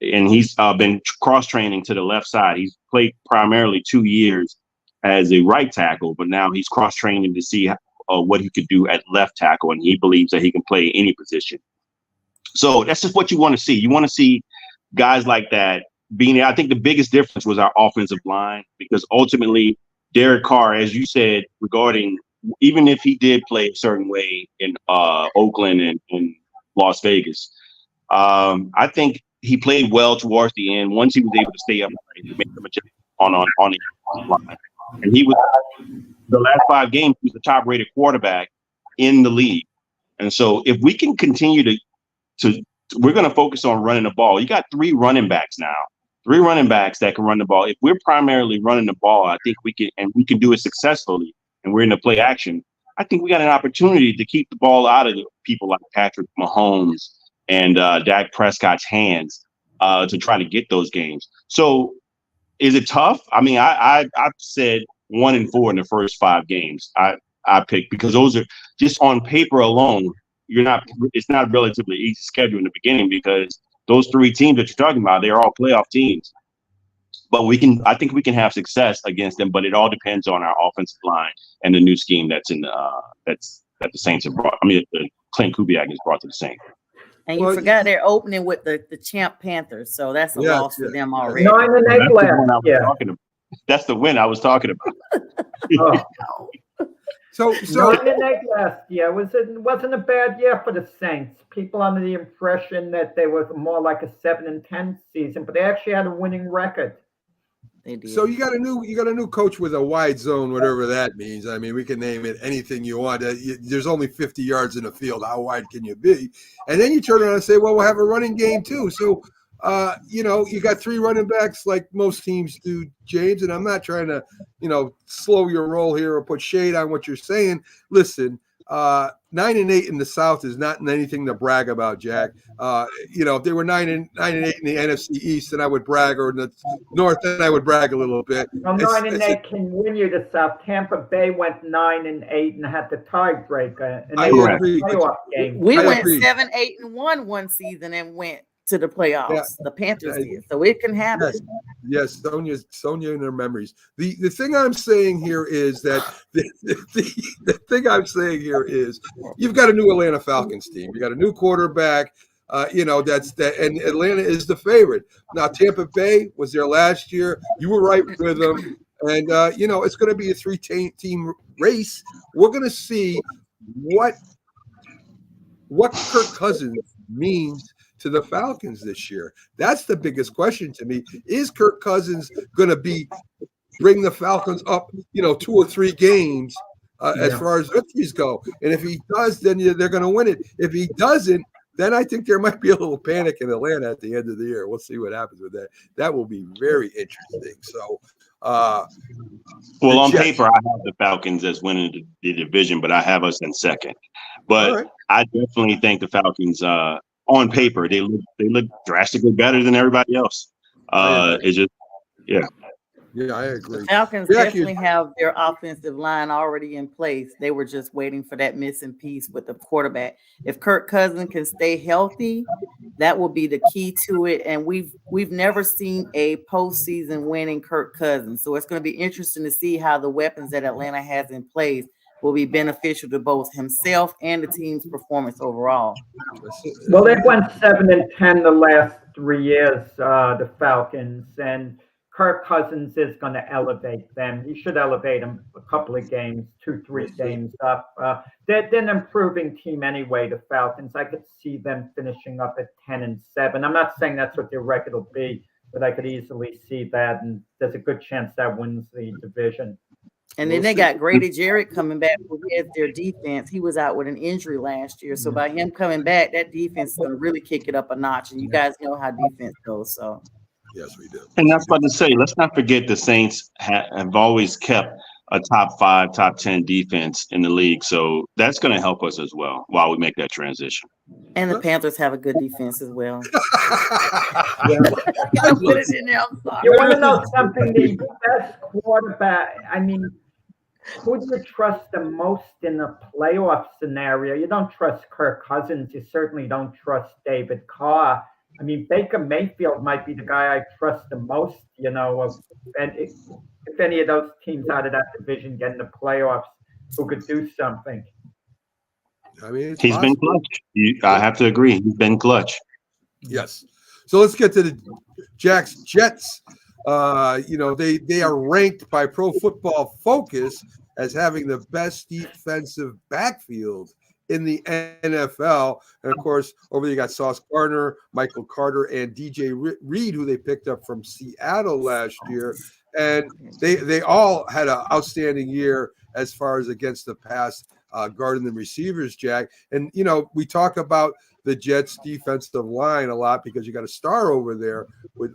And he's been cross-training to the left side. He's played primarily 2 years as a right tackle, but now he's cross-training to see what he could do at left tackle, and he believes that he can play any position. So that's just what you want to see. You want to see guys like that being there. I think the biggest difference was our offensive line, because ultimately Derek Carr, as you said, regarding even if he did play a certain way in Oakland and Las Vegas, I think he played well towards the end. Once he was able to stay up, he made some adjustments on the line. And he was, the last 5 games, he was the top-rated quarterback in the league. And so if we can continue to we're going to focus on running the ball. You got 3 running backs now, 3 running backs that can run the ball. If we're primarily running the ball, I think we can do it successfully, and we're in the play action. I think we got an opportunity to keep the ball out of people like Patrick Mahomes and Dak Prescott's hands to try to get those games. So is it tough? I mean, I've said 1-4 in the first 5 games I picked, because those are just on paper alone. It's not a relatively easy schedule in the beginning, because those 3 teams that you're talking about, they're all playoff teams. But I think we can have success against them, but it all depends on our offensive line and the new scheme that the Saints have brought. I mean, Clint Kubiak has brought to the Saints. And you forgot they're opening with the champ Panthers, so that's a loss for them already. 9-8 last. Yeah, that's the win I was talking about. So 9-8 last year. It wasn't a bad year for the Saints. People under the impression that they were more like a 7-10 season, but they actually had a winning record. They did. So you got a new coach with a wide zone, whatever that means. I mean, we can name it anything you want. There's only 50 yards in the field. How wide can you be? And then you turn around and say, well, we'll have a running game too. So you got 3 running backs like most teams do, James, and I'm not trying to, slow your roll here or put shade on what you're saying. Listen, 9-8 in the South is not anything to brag about, Jack. If they were 9-8 in the NFC East, then I would brag, or in the North, then I would brag a little bit. Well, 9-8 can win you the South. Tampa Bay went 9-8 and had the tiebreaker. And they won a playoff game. We went 7-8-1 one season and went to the playoffs. The Panthers did, so it can happen. Yes, Sonia and her memories. The thing I'm saying here is that the thing I'm saying here is you've got a new Atlanta Falcons team. You got a new quarterback. That's that, and Atlanta is the favorite. Now Tampa Bay was there last year. You were right with them, and it's going to be a 3-team race. We're going to see what Kirk Cousins means to the Falcons this year. That's the biggest question to me. Is Kirk Cousins going to bring the Falcons up, 2 or 3 games as far as victories go? And if he does, then they're going to win it. If he doesn't, then I think there might be a little panic in Atlanta at the end of the year. We'll see what happens with that. That will be very interesting. So, on paper, I have the Falcons as winning the division, but I have us in second. But I definitely think the Falcons, on paper, they look drastically better than everybody else. It's just, yeah, I agree. The Falcons definitely have their offensive line already in place. They were just waiting for that missing piece with the quarterback. If Kirk Cousins can stay healthy, that will be the key to it. And we've never seen a postseason winning Kirk Cousins, so it's going to be interesting to see how the weapons that Atlanta has in place will be beneficial to both himself and the team's performance overall. Well, they've won 7-10 the last 3 years, the Falcons, and Kirk Cousins is going to elevate them. He should elevate them a couple of games, 2-3 games up. They're an improving team anyway, the Falcons. I could see them finishing up at 10-7. I'm not saying that's what their record will be, but I could easily see that, and there's a good chance that wins the division. And then they got Grady Jarrett coming back who has their defense. He was out with an injury last year. So by him coming back, that defense is going to really kick it up a notch. And you guys know how defense goes. So Yes, we do. And that's what to say. Let's not forget the Saints have always kept a top 5, top 10 defense in the league. So that's going to help us as well while we make that transition. and the Panthers have a good defense as well. Yeah. Gotta put it in there. I'm sorry. You want to know something? The best quarterback, I mean, who do you trust the most in the playoff scenario? You don't trust Kirk Cousins. You certainly don't trust David Carr. I mean, Baker Mayfield might be the guy I trust the most, and if any of those teams out of that division get in the playoffs who could do something. I mean, He's been clutch. I have to agree. He's been clutch. Yes. So let's get to the Jets. They are ranked by Pro Football Focus as having the best defensive backfield in the NFL. And of course, over there you got Sauce Gardner, Michael Carter, and DJ Reed, who they picked up from Seattle last year. And they all had an outstanding year as far as against the pass, guarding the receivers, Jack. And, we talk about the Jets defensive line a lot because you got a star over there with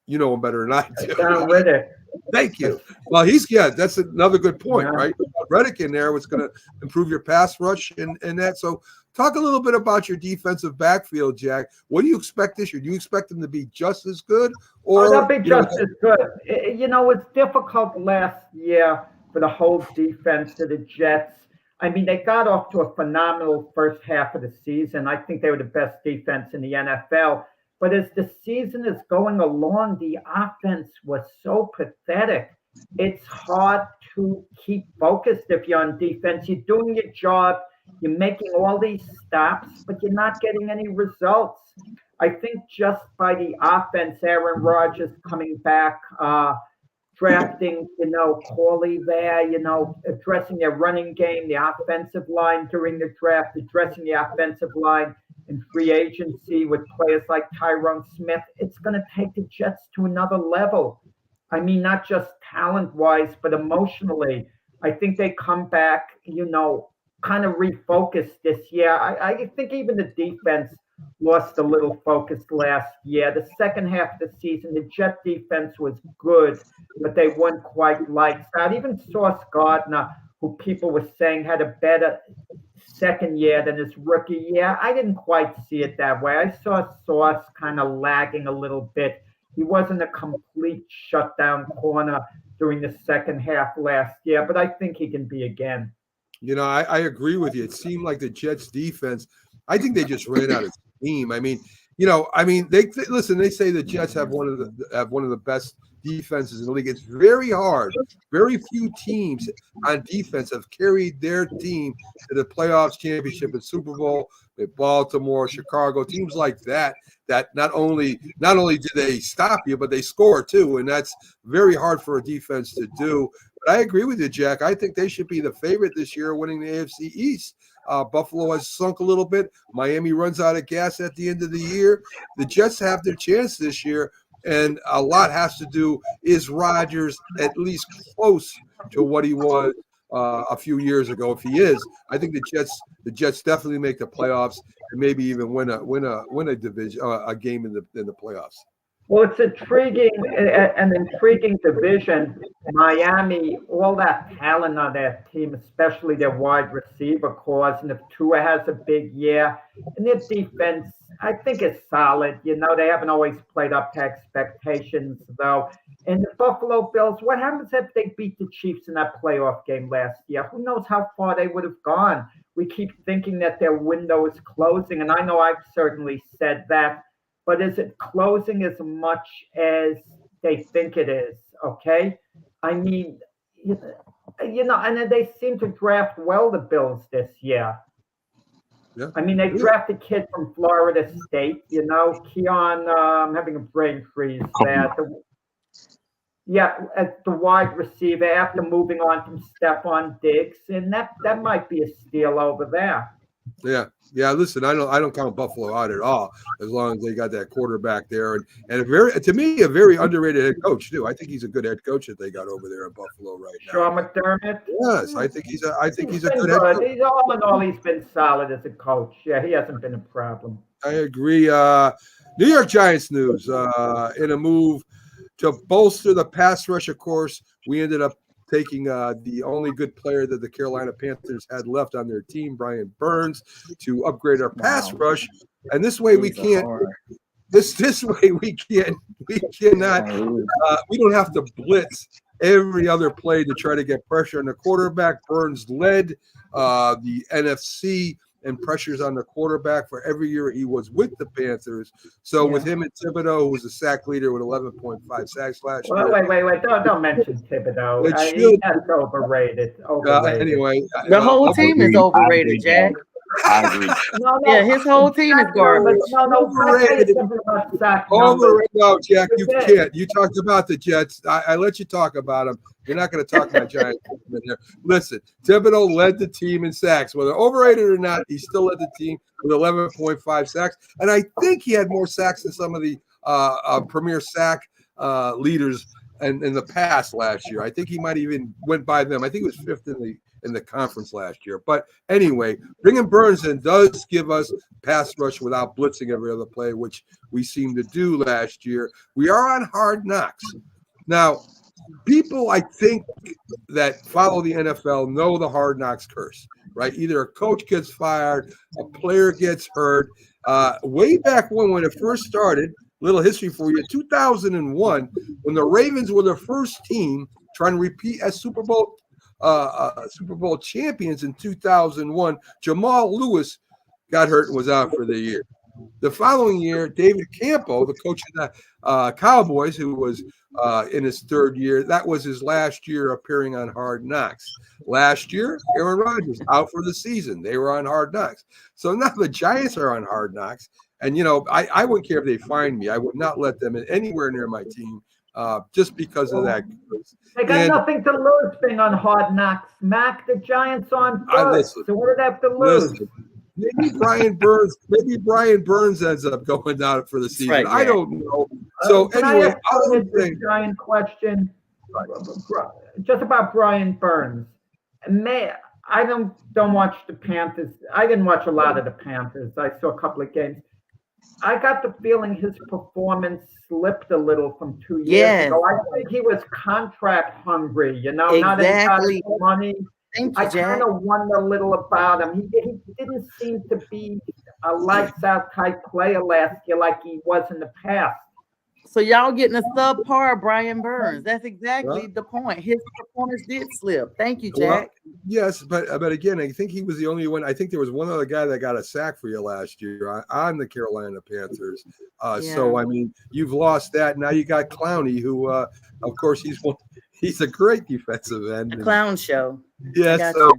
you know him better than I do. Down with it. Thank you. Well, that's another good point, right? Reddick in there was going to improve your pass rush and that. So talk a little bit about your defensive backfield, Jack. What do you expect this year? Do you expect them to be just as good? Or they'll be just as good. It's difficult last year for the whole defense of the Jets. I mean, they got off to a phenomenal first half of the season. I think they were the best defense in the NFL. But as the season is going along, the offense was so pathetic. It's hard to keep focused if you're on defense. You're doing your job. You're making all these stops, but you're not getting any results. I think just by the offense, Aaron Rodgers coming back, drafting, Corley there, addressing their running game, the offensive line during the draft, addressing the offensive line in free agency with players like Tyron Smith, it's going to take the Jets to another level. I mean, not just talent-wise, but emotionally. I think they come back, kind of refocused this year. I think even the defense lost a little focus last year. The second half of the season, the Jet defense was good, but they weren't quite lights out. Even Sauce Gardner, who people were saying had a better second year than his rookie year, I didn't quite see it that way. I saw Sauce kind of lagging a little bit. He wasn't a complete shutdown corner during the second half last year, but I think he can be again. I agree with you. It seemed like the Jets defense, I think they just ran out of steam. I mean, they say the Jets have one of the best defenses in the league. It's very hard. Very few teams on defense have carried their team to the playoffs, championship, and Super Bowl. Baltimore, Chicago, teams like that not only do they stop you, but they score too, and that's very hard for a defense to do. But I agree with you, Jack. I think they should be the favorite this year, winning the AFC East. Buffalo has sunk a little bit. Miami runs out of gas at the end of the year. The Jets have their chance this year, and a lot has to do. Is Rodgers at least close to what he was a few years ago? If he is, I think the Jets definitely make the playoffs and maybe even win a division, a game in the playoffs. Well, it's an intriguing division. Miami, all that talent on their team, especially their wide receiver corps, and if Tua has a big year, and their defense, I think is solid. They haven't always played up to expectations, though. And the Buffalo Bills, what happens if they beat the Chiefs in that playoff game last year? Who knows how far they would have gone? We keep thinking that their window is closing, and I know I've certainly said that. But is it closing as much as they think it is? Okay. I mean, and they seem to draft well, the Bills, this year. Yeah. I mean, they drafted a kid from Florida State, Keon, I'm having a brain freeze there. At the wide receiver after moving on from Stephon Diggs. And that might be a steal over there. Yeah. Listen, I don't count Buffalo out at all, as long as they got that quarterback there, and to me a very underrated head coach too. I think he's a good head coach that they got over there in Buffalo right now. Sean McDermott. Yes, I think he's a been good head coach. He's all in all, he's been solid as a coach. Yeah, he hasn't been a problem. I agree. New York Giants news. In a move to bolster the pass rush, of course, we ended up taking the only good player that the Carolina Panthers had left on their team, Brian Burns, to upgrade our pass rush. And this way we can't. This way we cannot. We don't have to blitz every other play to try to get pressure on the quarterback. Burns led the NFC and pressures on the quarterback for every year he was with the Panthers. So with him and Thibodeau, who was a sack leader with 11.5 sacks last year. Wait. Don't mention Thibodeau. That's overrated. Anyway. The whole team is overrated, Jack. I agree. Yeah, his whole team is garbage. Overrated. No, Jack, you can't. You talked about the Jets. I let you talk about them. You're not going to talk about Giants in here. Listen, Thibodeau led the team in sacks. Whether overrated or not, he still led the team with 11.5 sacks. And I think he had more sacks than some of the premier sack leaders in the past last year. I think he might even went by them. I think he was fifth in the conference last year. But anyway, bringing Burns in does give us pass rush without blitzing every other play, which we seemed to do last year. We are on Hard Knocks. Now, people, I think, that follow the NFL know the Hard Knocks curse, right? Either a coach gets fired, a player gets hurt. Way back when it first started, little history for you, 2001, when the Ravens were the first team trying to repeat as Super Bowl champions in 2001, Jamal Lewis got hurt and was out for the year. The following year, David Campo, the coach of the Cowboys, who was in his third year, that was his last year appearing on Hard Knocks. Last year, Aaron Rodgers out for the season. They were on Hard Knocks. So now the Giants are on Hard Knocks. And, I wouldn't care if they fined me. I would not let them in anywhere near my team just because of that. They got nothing to lose being on Hard Knocks. Mac, the Giants on first. So what do they have to lose? Maybe Brian Burns ends up going down for the season. Right, I don't know. So anyway, giant question just about Brian Burns. I don't watch the Panthers. I didn't watch a lot of the Panthers. I saw a couple of games. I got the feeling his performance slipped a little from 2 years ago. I think he was contract hungry, exactly. Not any money. I kind of wonder a little about him. He didn't seem to be a lights out type player last year like he was in the past. So y'all getting a subpar Brian Burns. That's exactly the point. His performance did slip. Thank you, Jack. Well, yes, but again, I think he was the only one. I think there was one other guy that got a sack for you last year on the Carolina Panthers. So, I mean, you've lost that. Now you got Clowney, who, of course, he's a great defensive end. A clown show. Yes. So,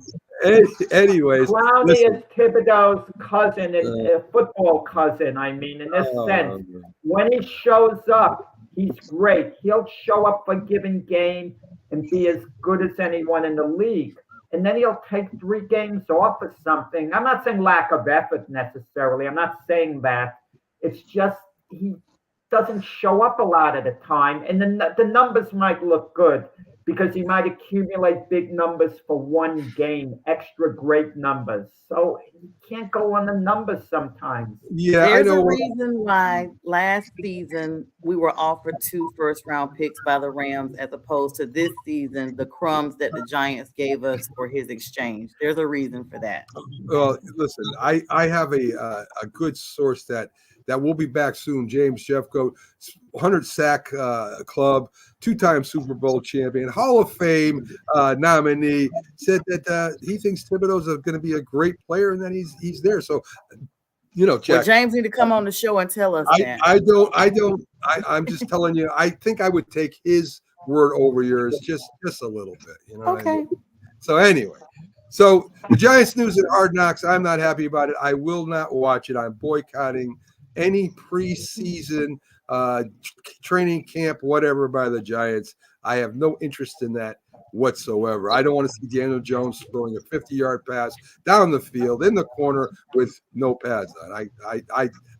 anyways. Clowney is Thibodeau's cousin, a football cousin, in this sense. When he shows up, he's great. He'll show up for a given game and be as good as anyone in the league. And then he'll take 3 games off or something. I'm not saying lack of effort necessarily. I'm not saying that. It's just he doesn't show up a lot of the time. And then the numbers might look good because he might accumulate big numbers for one game, extra great numbers. So you can't go on the numbers sometimes. Yeah, there's a reason why last season we were offered 2 first-round picks by the Rams as opposed to this season, the crumbs that the Giants gave us for his exchange. There's a reason for that. Well, listen, I have a good source that will be back soon. James Jeffcoat, 100 sack club, 2-time Super Bowl champion, Hall of Fame nominee, said that he thinks Thibodeau's going to be a great player and that he's there. So, Jack. Well, James need to come on the show and tell us that. I'm just telling you, I think I would take his word over yours just a little bit. Okay. I mean? So anyway. So the Giants news at Hard Knocks, I'm not happy about it. I will not watch it. I'm boycotting any preseason training camp, whatever, by the Giants. I have no interest in that whatsoever. I don't want to see Daniel Jones throwing a 50-yard pass down the field in the corner with no pads on. I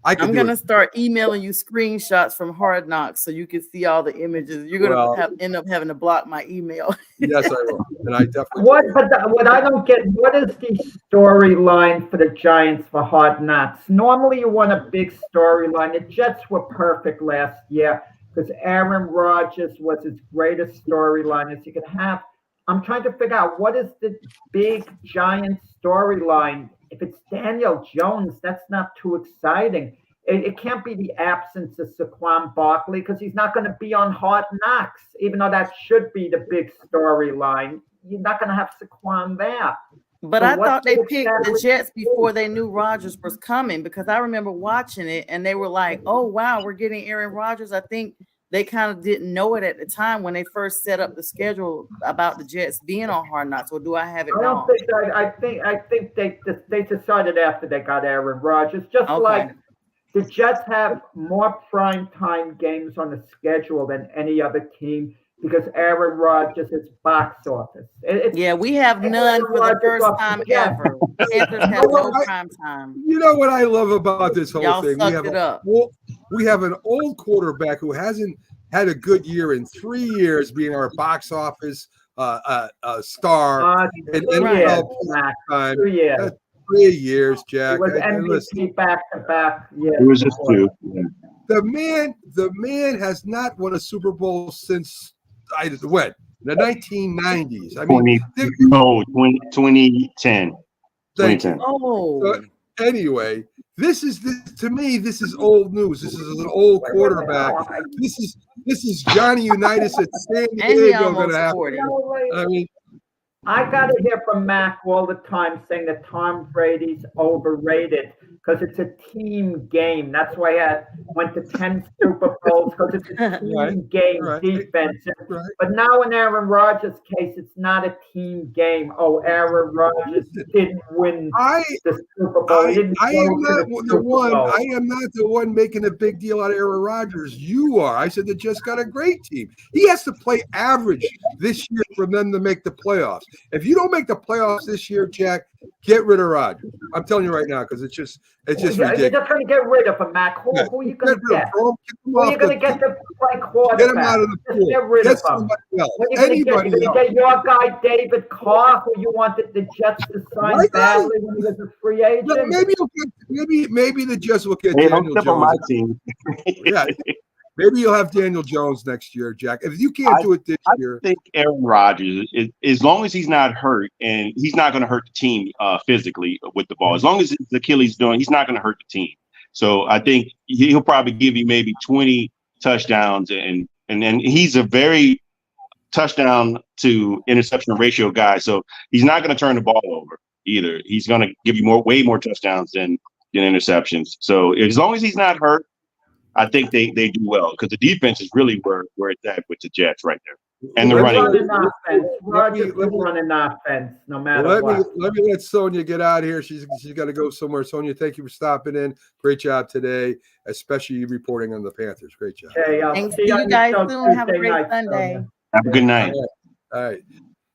I'm gonna start emailing you screenshots from Hard Knocks so you can see all the images. You're gonna end up having to block my email. Yes, I will, and I definitely. What I don't get, what is the storyline for the Giants for Hard Knocks? Normally, you want a big storyline. The Jets were perfect last year because Aaron Rodgers was his greatest storyline as you could have. I'm trying to figure out what is the big Giant storyline. If it's Daniel Jones, that's not too exciting. It can't be the absence of Saquon Barkley because he's not going to be on Hard Knocks, even though that should be the big storyline. You're not going to have Saquon there. But I thought they picked the Jets before they knew Rodgers was coming because I remember watching it and they were like, oh, wow, we're getting Aaron Rodgers. I think they kind of didn't know it at the time when they first set up the schedule about the Jets being on Hard Knocks. Or do I have it wrong? I think they decided after they got Aaron Rodgers, just like the Jets have more primetime games on the schedule than any other team because Aaron Rodgers is box office. We have none for the first time ever. Panthers have no prime time. You know what I love about this whole thing? We have an old quarterback who hasn't had a good year in 3 years, being our box office star. And 2 years. 3 years, Jack. It was MVP back to back. Yeah, it was just 2. Yeah. The man has not won a Super Bowl since when? The 1990s. I mean, 2010. 2010. So, anyway, to me, this is old news. This is an old quarterback. This is Johnny Unitas at San Diego going to happen. I mean, I got to hear from Mac all the time saying that Tom Brady's overrated because it's a team game. That's why I went to 10 Super Bowls because it's a team game defense. But now in Aaron Rodgers' case, it's not a team game. Oh, Aaron Rodgers didn't win the Super Bowl. I am not the one making a big deal out of Aaron Rodgers. You are. I said they just got a great team. He has to play average this year for them to make the playoffs. If you don't make the playoffs this year, Jack, get rid of Rodgers. I'm telling you right now because it's just ridiculous. You're just going to get rid of him, Mac. Who are you going to get? Who are you going to get to play quarterback? Get him out of the pool. Get rid of him. Anybody else. Get your guy David Carr, who you wanted the Jets to sign badly when he was a free agent. No, maybe the Jets will get Daniel Jones. On my team. Yeah. Maybe you'll have Daniel Jones next year, Jack. If you can't do it this year. I think Aaron Rodgers, as long as he's not hurt, and he's not going to hurt the team physically with the ball. As long as it's Achilles doing, he's not going to hurt the team. So I think he'll probably give you maybe 20 touchdowns, and he's a very touchdown to interception ratio guy. So he's not going to turn the ball over either. He's going to give you way more touchdowns than interceptions. So as long as he's not hurt, I think they do well because the defense is really where it's at with the Jets right there. And the running offense. Rodgers was running offense no matter what. Let me let Sonia get out of here. She's got to go somewhere. Sonia, thank you for stopping in. Great job today, especially reporting on the Panthers. Great job. Okay, thanks. See you guys soon. Have a great Sunday. Have a good night. All right.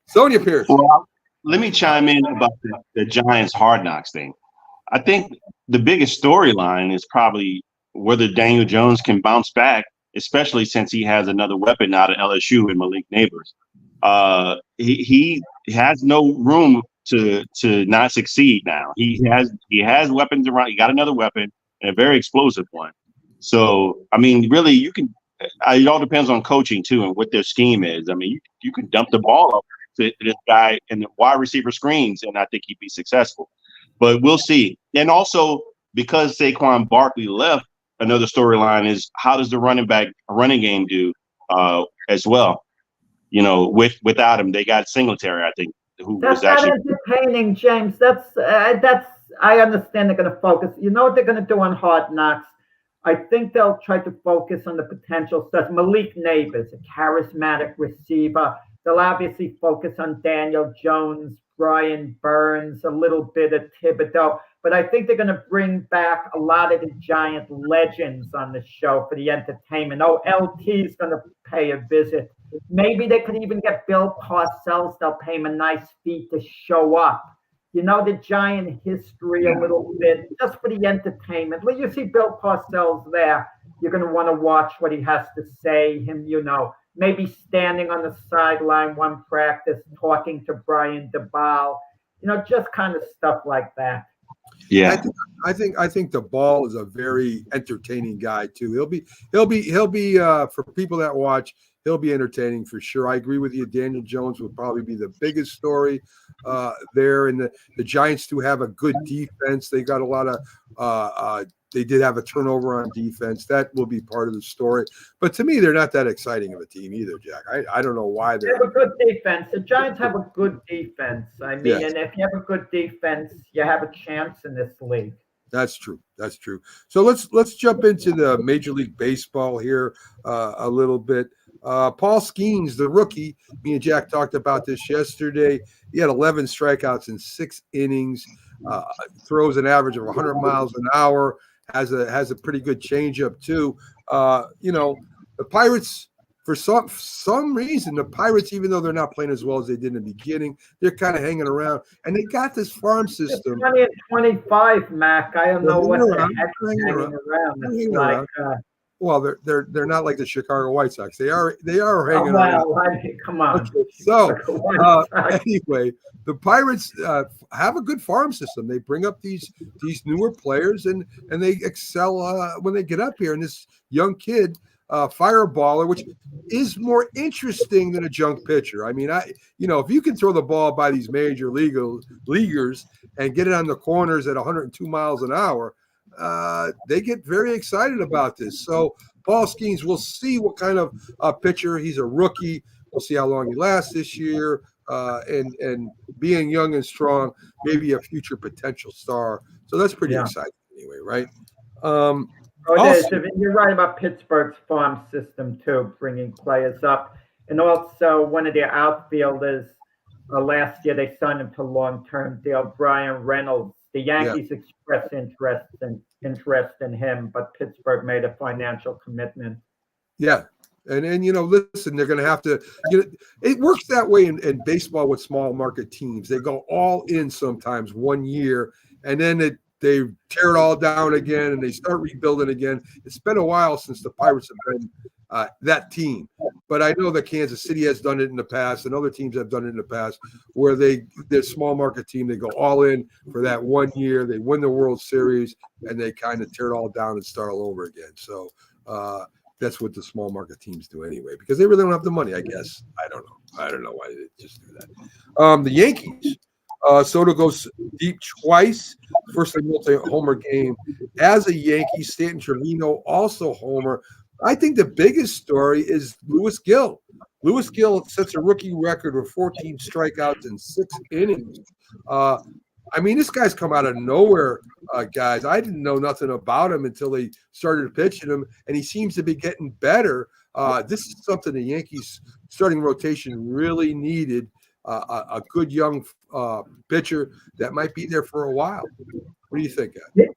Sonia Pierce. Well, let me chime in about the Giants Hard Knocks thing. I think the biggest storyline is probably whether Daniel Jones can bounce back, especially since he has another weapon out of LSU in Malik Neighbors. He has no room to not succeed now. He has weapons around. He got another weapon and a very explosive one. So I mean, really, you can. It all depends on coaching too and what their scheme is. I mean, you can dump the ball up to this guy in the wide receiver screens, and I think he'd be successful. But we'll see. And also because Saquon Barkley left. Another storyline is how does the running game do as well? You know, without him, they got Singletary, I think, who was actually entertaining, James. That's I understand they're going to focus. You know what they're going to do on Hard Knocks? I think they'll try to focus on the potential stuff. Malik Neighbors, a charismatic receiver. They'll obviously focus on Daniel Jones, Brian Burns, a little bit of Thibodeau. But I think they're going to bring back a lot of the Giant legends on the show for the entertainment. Oh, LT is going to pay a visit. Maybe they could even get Bill Parcells. They'll pay him a nice fee to show up. The Giant history a little bit, just for the entertainment. When you see Bill Parcells there, you're going to want to watch what he has to say. Him, maybe standing on the sideline one practice, talking to Brian DeBall, just kind of stuff like that. Yeah. I think the Ball is a very entertaining guy too. He'll be for people that watch, he'll be entertaining for sure. I agree with you. Daniel Jones will probably be the biggest story there. And the Giants do have a good defense. They got a lot of they did have a turnover on defense. That will be part of the story. But to me, they're not that exciting of a team either, Jack. I don't know why they have a good defense. The Giants have a good defense. I mean, Yes. And if you have a good defense, you have a chance in this league. That's true. That's true. So let's jump into the Major League Baseball here a little bit. Paul Skeens, the rookie, me and Jack talked about this yesterday. He had 11 strikeouts in 6 innings, throws an average of 100 miles an hour, has a pretty good changeup too. The Pirates, for some reason, the Pirates, even though they're not playing as well as they did in the beginning, they're kind of hanging around, and they got this farm system. 20 and 25, Mac. I don't know what the heck is hanging around. Hanging It's around. like, Well, they're not like the Chicago White Sox. They are hanging around. Come on. Okay, so anyway, the Pirates have a good farm system. They bring up these newer players and they excel when they get up here. And this young kid, fireballer, which is more interesting than a junk pitcher. I mean, if you can throw the ball by these major leaguers and get it on the corners at 102 miles an hour, they get very excited about this. So Paul Skeens, we'll see what kind of pitcher. He's a rookie. We'll see how long he lasts this year. And being young and strong, maybe a future potential star. So that's pretty exciting anyway, right? You're right about Pittsburgh's farm system too, bringing players up. And also one of their outfielders, last year they signed him to a long-term deal, Brian Reynolds. The Yankees expressed interest in him, but Pittsburgh made a financial commitment. Yeah. And listen, they're going to have to, it works that way in baseball with small market teams. They go all in sometimes one year, and then they tear it all down again and they start rebuilding again. It's been a while since the Pirates have been that team. But I know that Kansas City has done it in the past and other teams have done it in the past where they're small market team. They go all in for that 1 year. They win the World Series and they kind of tear it all down and start all over again. So that's what the small market teams do anyway, because they really don't have the money, I guess. I don't know why they just do that. The Yankees, Soto goes deep twice. First multi-homer game as a Yankee. Stanton Trevino also homer. I think the biggest story is Lewis Gill. Lewis Gill sets a rookie record with 14 strikeouts in 6 innings. I mean, this guy's come out of nowhere, guys. I didn't know nothing about him until they started pitching him, and he seems to be getting better. This is something the Yankees starting rotation really needed, a good young pitcher that might be there for a while. What do you think, guys?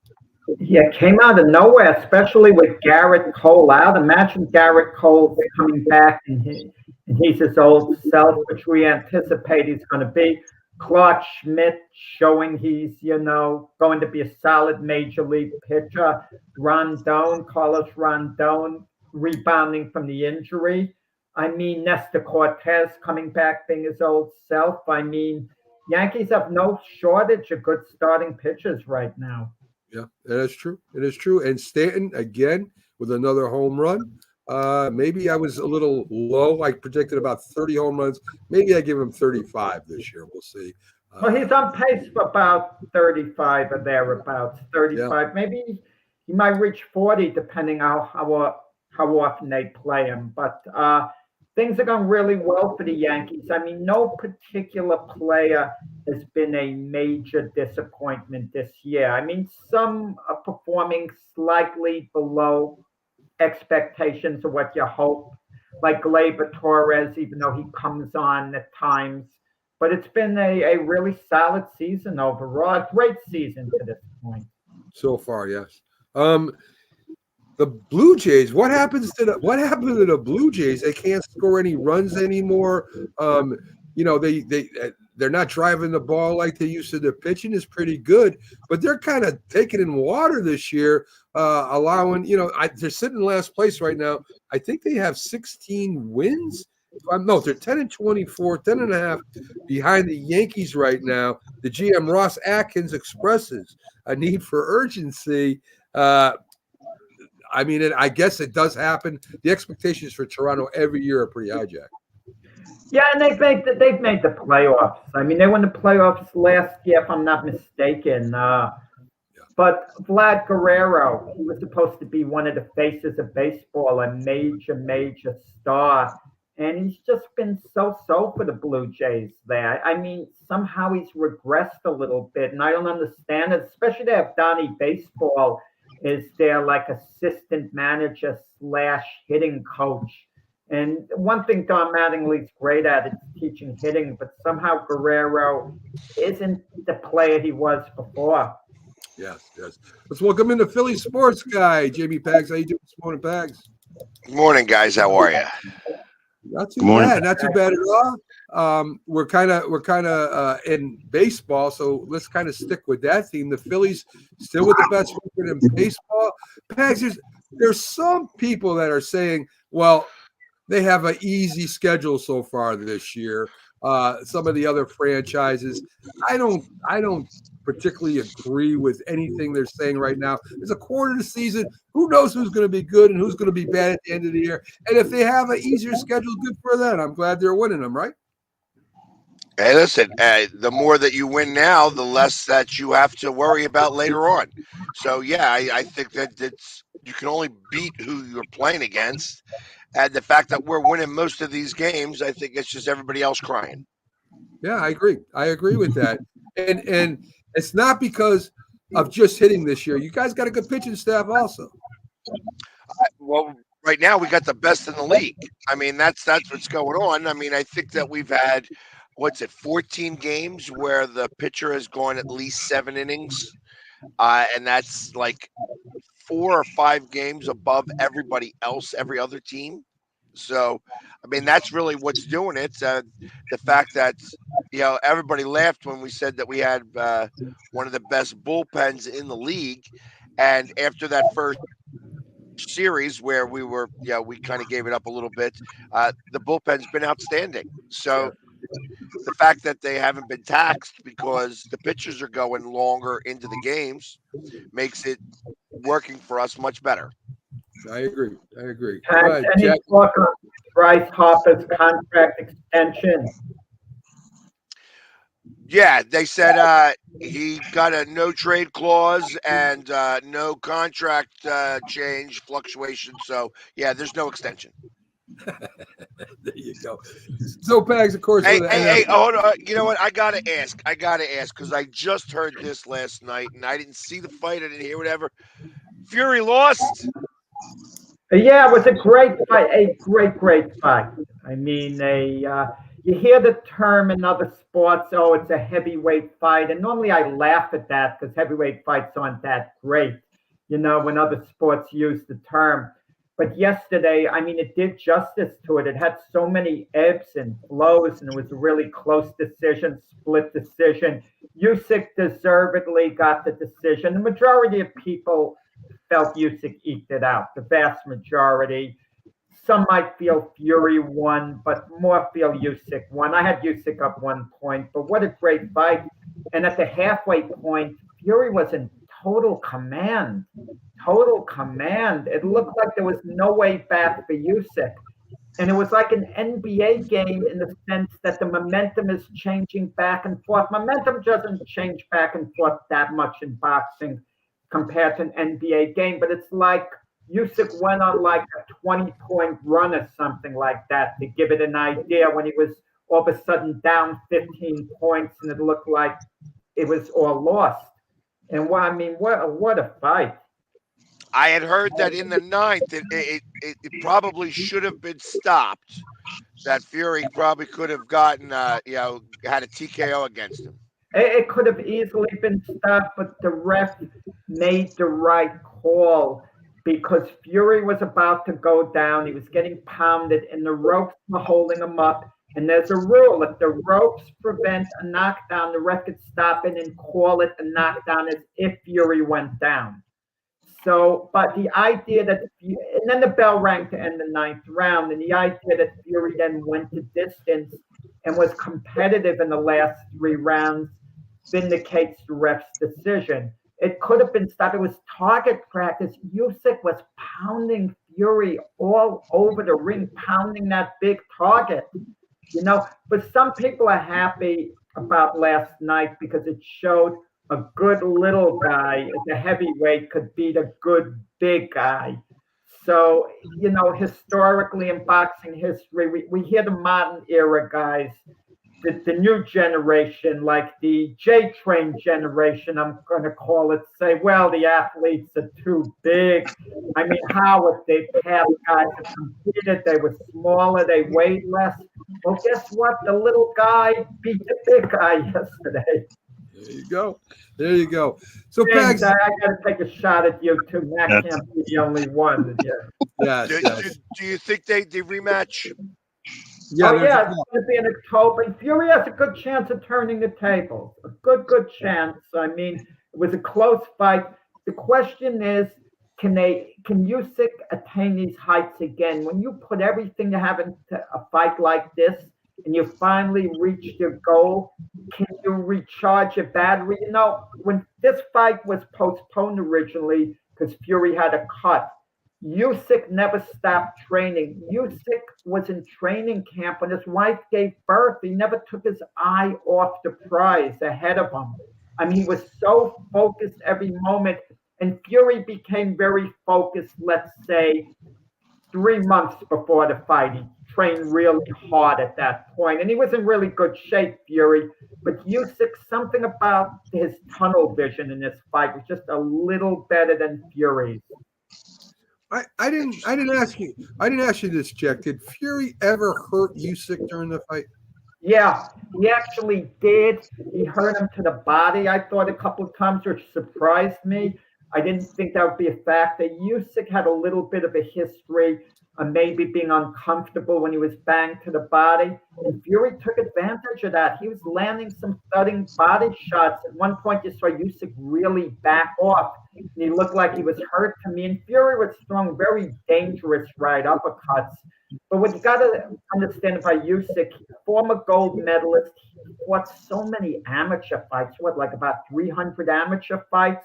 Yeah, came out of nowhere, especially with Garrett Cole out. Imagine Garrett Cole coming back and he's his old self, which we anticipate he's going to be. Clark Schmidt showing he's, going to be a solid major league pitcher. Carlos Rondon rebounding from the injury. I mean, Nestor Cortez coming back being his old self. I mean, Yankees have no shortage of good starting pitchers right now. Yeah, that is true. It is true. And Stanton, again, with another home run. Maybe I was a little low. I predicted about 30 home runs. Maybe I give him 35 this year. We'll see. Well, he's on pace for about 35 or thereabouts. 35. Yeah. Maybe he might reach 40 depending on how often they play him. But things are going really well for the Yankees. I mean, no particular player has been a major disappointment this year. I mean, some are performing slightly below expectations of what you hope, like Gleyber Torres, even though he comes on at times. But it's been a really solid season overall, a great season to this point. So far, yes. The Blue Jays. What happened to the Blue Jays? They can't score any runs anymore. They're not driving the ball like they used to. Their pitching is pretty good, but they're kind of taking in water this year, allowing, they're sitting in last place right now. I think they have 16 wins. No, they're 10-24, 10.5 behind the Yankees right now. The GM Ross Atkins expresses a need for urgency. I guess it does happen. The expectations for Toronto every year are pretty high, Jack. Yeah, and they've made the playoffs. I mean, they won the playoffs last year, if I'm not mistaken. But Vlad Guerrero, he was supposed to be one of the faces of baseball, a major star. And he's just been so-so for the Blue Jays there. I mean, somehow he's regressed a little bit, and I don't understand it, especially to have Donnie Baseball is their like assistant manager / hitting coach. And one thing Don Mattingly's great at is teaching hitting, but somehow Guerrero isn't the player he was before. Yes. Let's welcome in the Philly sports guy, Jamie Pags. How you doing this morning, Pags? Good morning, guys. How are you? Not too bad. Not too bad at all. We're kind of in baseball, so let's kind of stick with that theme. The Phillies still with the best record in baseball. Pags, there's some people that are saying, well, they have an easy schedule so far this year. Some of the other franchises, I don't particularly agree with anything they're saying right now. There's a quarter of the season. Who knows who's going to be good and who's going to be bad at the end of the year? And if they have an easier schedule, good for them. I'm glad they're winning them, right? Hey, listen, the more that you win now, the less that you have to worry about later on. So, yeah, I think that you can only beat who you're playing against. And the fact that we're winning most of these games, I think it's just everybody else crying. Yeah, I agree. I agree with that. And it's not because of just hitting this year. You guys got a good pitching staff also. Well, right now we got the best in the league. I mean, that's what's going on. I mean, I think that we've had, 14 games where the pitcher has gone at least 7 innings. And that's like 4 or 5 games above everybody else, every other team. So, I mean, that's really what's doing it. The fact that, everybody laughed when we said that we had one of the best bullpens in the league. And after that first series where we were, we kind of gave it up a little bit, the bullpen's been outstanding. So the fact that they haven't been taxed because the pitchers are going longer into the games makes it working for us much better. I agree. Has any talk of Bryce Harper's contract extension? Yeah, they said he got a no trade clause and no contract change fluctuation. So, yeah, there's no extension. There you go. So, Pags, of course. Hey, hold on. You know what? I gotta ask because I just heard this last night and I didn't see the fight. I didn't hear whatever. Fury lost. Yeah, it was a great fight. A great fight. I mean, you hear the term in other sports, oh, it's a heavyweight fight. And normally I laugh at that because heavyweight fights aren't that great, when other sports use the term. But yesterday, I mean, it did justice to it. It had so many ebbs and flows, and it was a really close decision, split decision. Usyk deservedly got the decision. The majority of people felt Usyk eked it out, the vast majority. Some might feel Fury won, but more feel Usyk won. I had Usyk up 1 point, but what a great fight. And at the halfway point, Fury was in total command. It looked like there was no way back for Usyk. And it was like an NBA game in the sense that the momentum is changing back and forth. Momentum doesn't change back and forth that much in boxing compared to an NBA game, but it's like Usyk went on like a 20-point run or something like that to give it an idea when he was all of a sudden down 15 points and it looked like it was all lost. And what a fight. I had heard that in the 9th, it probably should have been stopped. That Fury probably could have gotten, had a TKO against him. It could have easily been stopped, but the ref made the right call. because Fury was about to go down. He was getting pounded, and the ropes were holding him up. And there's a rule: if the ropes prevent a knockdown, the ref could stop it and call it a knockdown as if Fury went down. So, but the idea that, and then the bell rang to end the 9th round, and the idea that Fury then went to distance and was competitive in the last 3 rounds vindicates the ref's decision. It could have been stopped. It was target practice. Usyk was pounding Fury all over the ring, pounding that big target. You know, but some people are happy about last night because it showed a good little guy as a heavyweight could beat a good big guy. So, you know, historically in boxing history, we hear the modern era guys, the new generation, like the J-Train generation, I'm going to call it, say, well, the athletes are too big. I mean, how if they past guys that competed, they were smaller, they weighed less. Well, guess what? The little guy beat the big guy yesterday. There you go. There you go. So, James, Pags, I got to take a shot at you too. Matt can't be the only one. Yeah. yes. Do you think they rematch? Yeah, Oh, there's yeah, a- it's going to be in October. And Fury has a good chance of turning the tables. A good chance. I mean, it was a close fight. The question is, can Usyk attain these heights again? When you put everything you have into a fight like this, and you finally reach your goal, can you recharge your battery? You know, when this fight was postponed originally because Fury had a cut, Usyk never stopped training. Usyk was in training camp when his wife gave birth. He never took his eye off the prize ahead of him. I mean, he was so focused every moment. And Fury became very focused, let's say, 3 months before the fight. He trained really hard at that point, and he was in really good shape, Fury. But Usyk, something about his tunnel vision in this fight was just a little better than Fury's. I didn't ask you this, Jack. Did Fury ever hurt Usyk during the fight? Yeah, he actually did. He hurt him to the body, I thought, a couple of times, which surprised me. I didn't think that would be a factor. Usyk had a little bit of a history of maybe being uncomfortable when he was banged to the body. And Fury took advantage of that. He was landing some thudding body shots. At one point, you saw Usyk really back off. And he looked like he was hurt to me. And Fury was throwing very dangerous right uppercuts. But what you got to understand about Usyk, former gold medalist, he fought so many amateur fights, like about 300 amateur fights.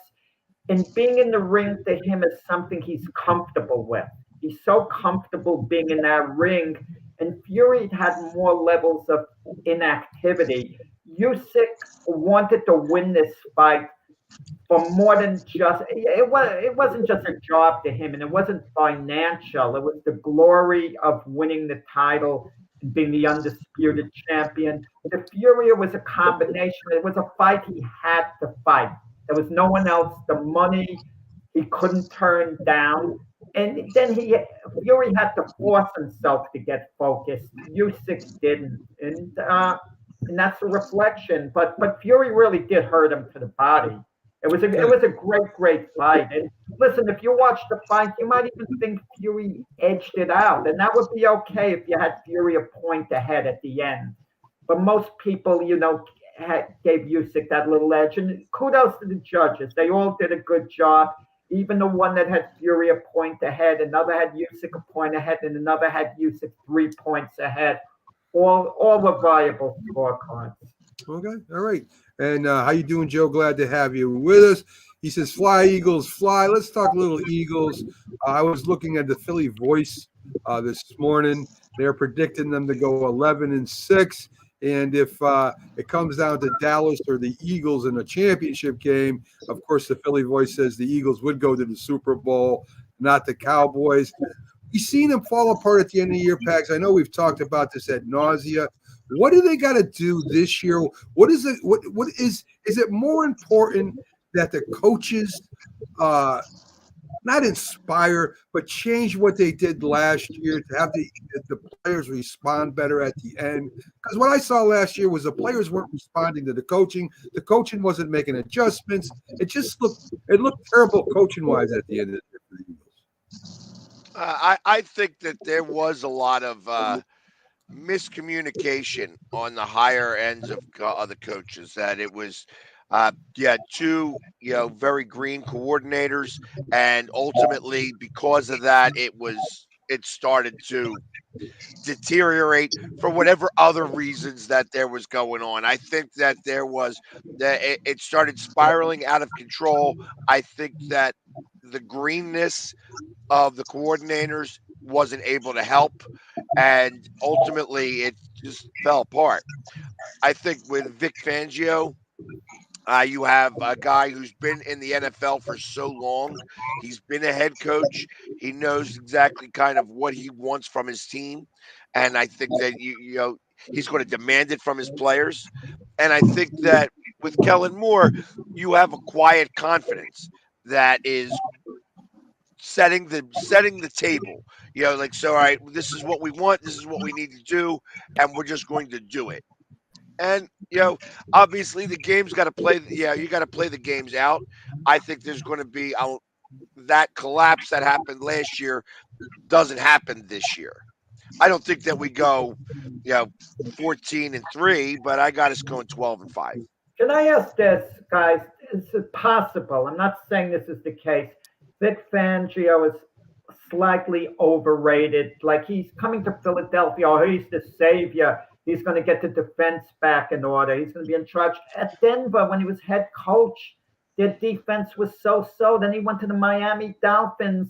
And being in the ring to him is something he's comfortable with. He's so comfortable being in that ring. And Fury had more levels of inactivity. Usyk wanted to win this fight for more than just, it wasn't just a job to him, and it wasn't financial. It was the glory of winning the title and being the undisputed champion. The Fury was a combination. It was a fight he had to fight. There was no one else. The money he couldn't turn down. And then Fury had to force himself to get focused. Usyk didn't. And that's a reflection. But Fury really did hurt him to the body. It was a great fight. And listen, if you watch the fight, you might even think Fury edged it out. And that would be okay if you had Fury a point ahead at the end. But most people, you know, gave Usyk that little edge. And kudos to the judges. They all did a good job. Even the one that had Fury a point ahead, another had Usyk a point ahead, and another had Usyk 3 points ahead. All were viable scorecards. Okay, all right. And how you doing, Joe? Glad to have you with us. He says, "Fly, Eagles, fly." Let's talk little Eagles. I was looking at the Philly Voice this morning. They're predicting them to go 11-6. And if it comes down to Dallas or the Eagles in a championship game, of course, the Philly Voice says the Eagles would go to the Super Bowl, not the Cowboys. We've seen them fall apart at the end of the year, Pags. I know we've talked about this ad nausea. What do they got to do this year? What is it? What is it more important that the coaches not inspire, but change what they did last year to have the players respond better at the end? Because what I saw last year was the players weren't responding to the coaching. The coaching wasn't making adjustments. It looked terrible coaching wise at the end of the year for the Eagles. I think that there was a lot of miscommunication on the higher ends of the coaches. That it was, two very green coordinators, and ultimately because of that, it started to deteriorate for whatever other reasons that there was going on. I think that it started spiraling out of control. I think that the greenness of the coordinators wasn't able to help, and ultimately it just fell apart. I think with Vic Fangio, you have a guy who's been in the NFL for so long. He's been a head coach. He knows exactly kind of what he wants from his team, and I think that he's going to demand it from his players. And I think that with Kellen Moore, you have a quiet confidence that is setting the table. Like, so all right, this is what we want, this is what we need to do, and we're just going to do it. And obviously the game's got to play. Yeah, you got to play the games out. I think there's going to be that collapse that happened last year doesn't happen this year. I don't think that we go, 14-3, but I got us going 12-5. Can I ask this, guys? Is it possible? I'm not saying this is the case. Vic Fangio is slightly overrated. Like he's coming to Philadelphia, oh, he's the savior. He's going to get the defense back in order. He's going to be in charge. At Denver, when he was head coach, their defense was so-so. Then he went to the Miami Dolphins.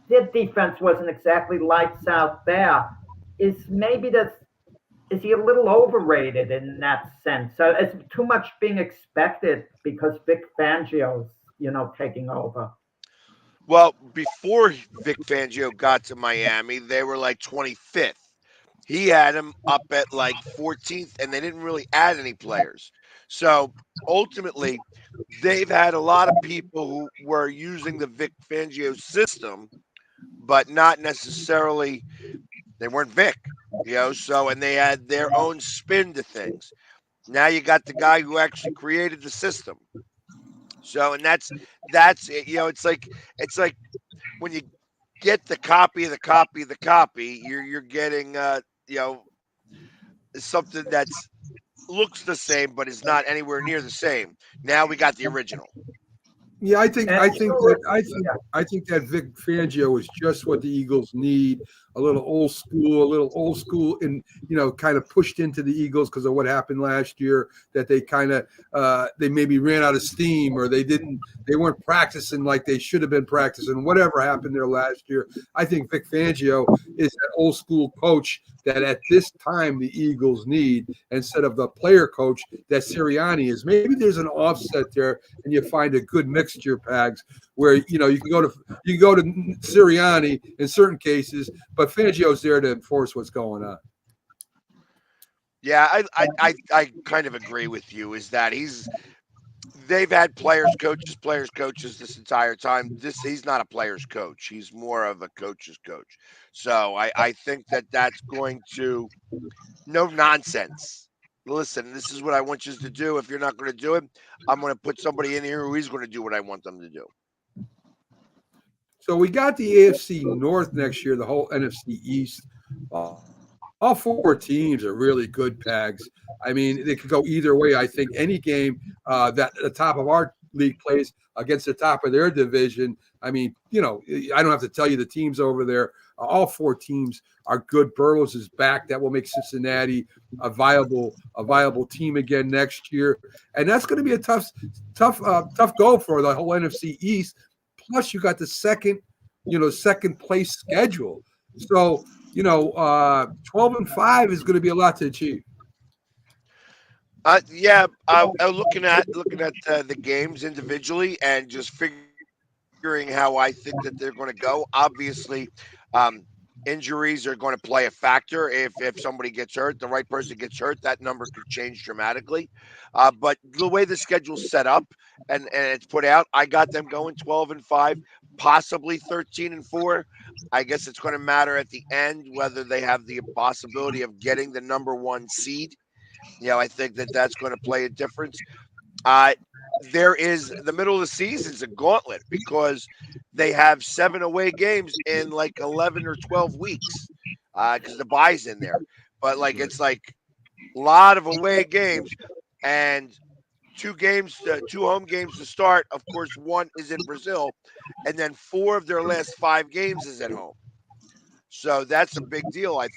Their defense wasn't exactly lights out there. Is he a little overrated in that sense? So is too much being expected because Vic Fangio's, taking over? Well, before Vic Fangio got to Miami, they were like 25th. He had him up at like 14th, and they didn't really add any players. So ultimately, they've had a lot of people who were using the Vic Fangio system, but not necessarily, they weren't Vic, so, and they had their own spin to things. Now you got the guy who actually created the system. So, and that's it. It's like when you get the copy of the copy of the copy, you're getting something that's looks the same but is not anywhere near the same. Now we got the original. Yeah, I think that Vic Fangio is just what the Eagles need. A little old school, and kind of pushed into the Eagles because of what happened last year. That they kind of they maybe ran out of steam, or they weren't practicing like they should have been practicing. Whatever happened there last year, I think Vic Fangio is that old school coach that at this time the Eagles need, instead of the player coach that Sirianni is. Maybe there's an offset there, and you find a good mixture, Pags, where you can go to Sirianni in certain cases, but Fangio's there to enforce what's going on. Yeah, I kind of agree with you. Is that they've had players coaches this entire time. He's not a player's coach. He's more of a coach's coach. So I think that that's going to no nonsense. Listen, this is what I want you to do. If you're not going to do it, I'm going to put somebody in here who is going to do what I want them to do. So we got the AFC North next year, the whole NFC East. All four teams are really good, Pags. I mean, they could go either way. I think any game that the top of our league plays against the top of their division. I mean, I don't have to tell you the teams over there. All four teams are good. Burrows is back. That will make Cincinnati a viable team again next year, and that's going to be a tough goal for the whole NFC East. Plus, you got the second place schedule. So 12-5 is going to be a lot to achieve. Looking at the games individually and just figuring how I think that they're going to go. Obviously, injuries are going to play a factor. If somebody gets hurt, the right person gets hurt, that number could change dramatically. But the way the schedule's set up and it's put out, I got them going 12-5, possibly 13-4. I guess it's going to matter at the end whether they have the possibility of getting the number one seed. I think that that's going to play a difference. the middle of the season's a gauntlet because they have 7 away games in like 11 or 12 weeks because the bye's in there. But like it's like a lot of away games and 2 home games to start. Of course, 1 is in Brazil, and then 4 of their last 5 games is at home. So that's a big deal. I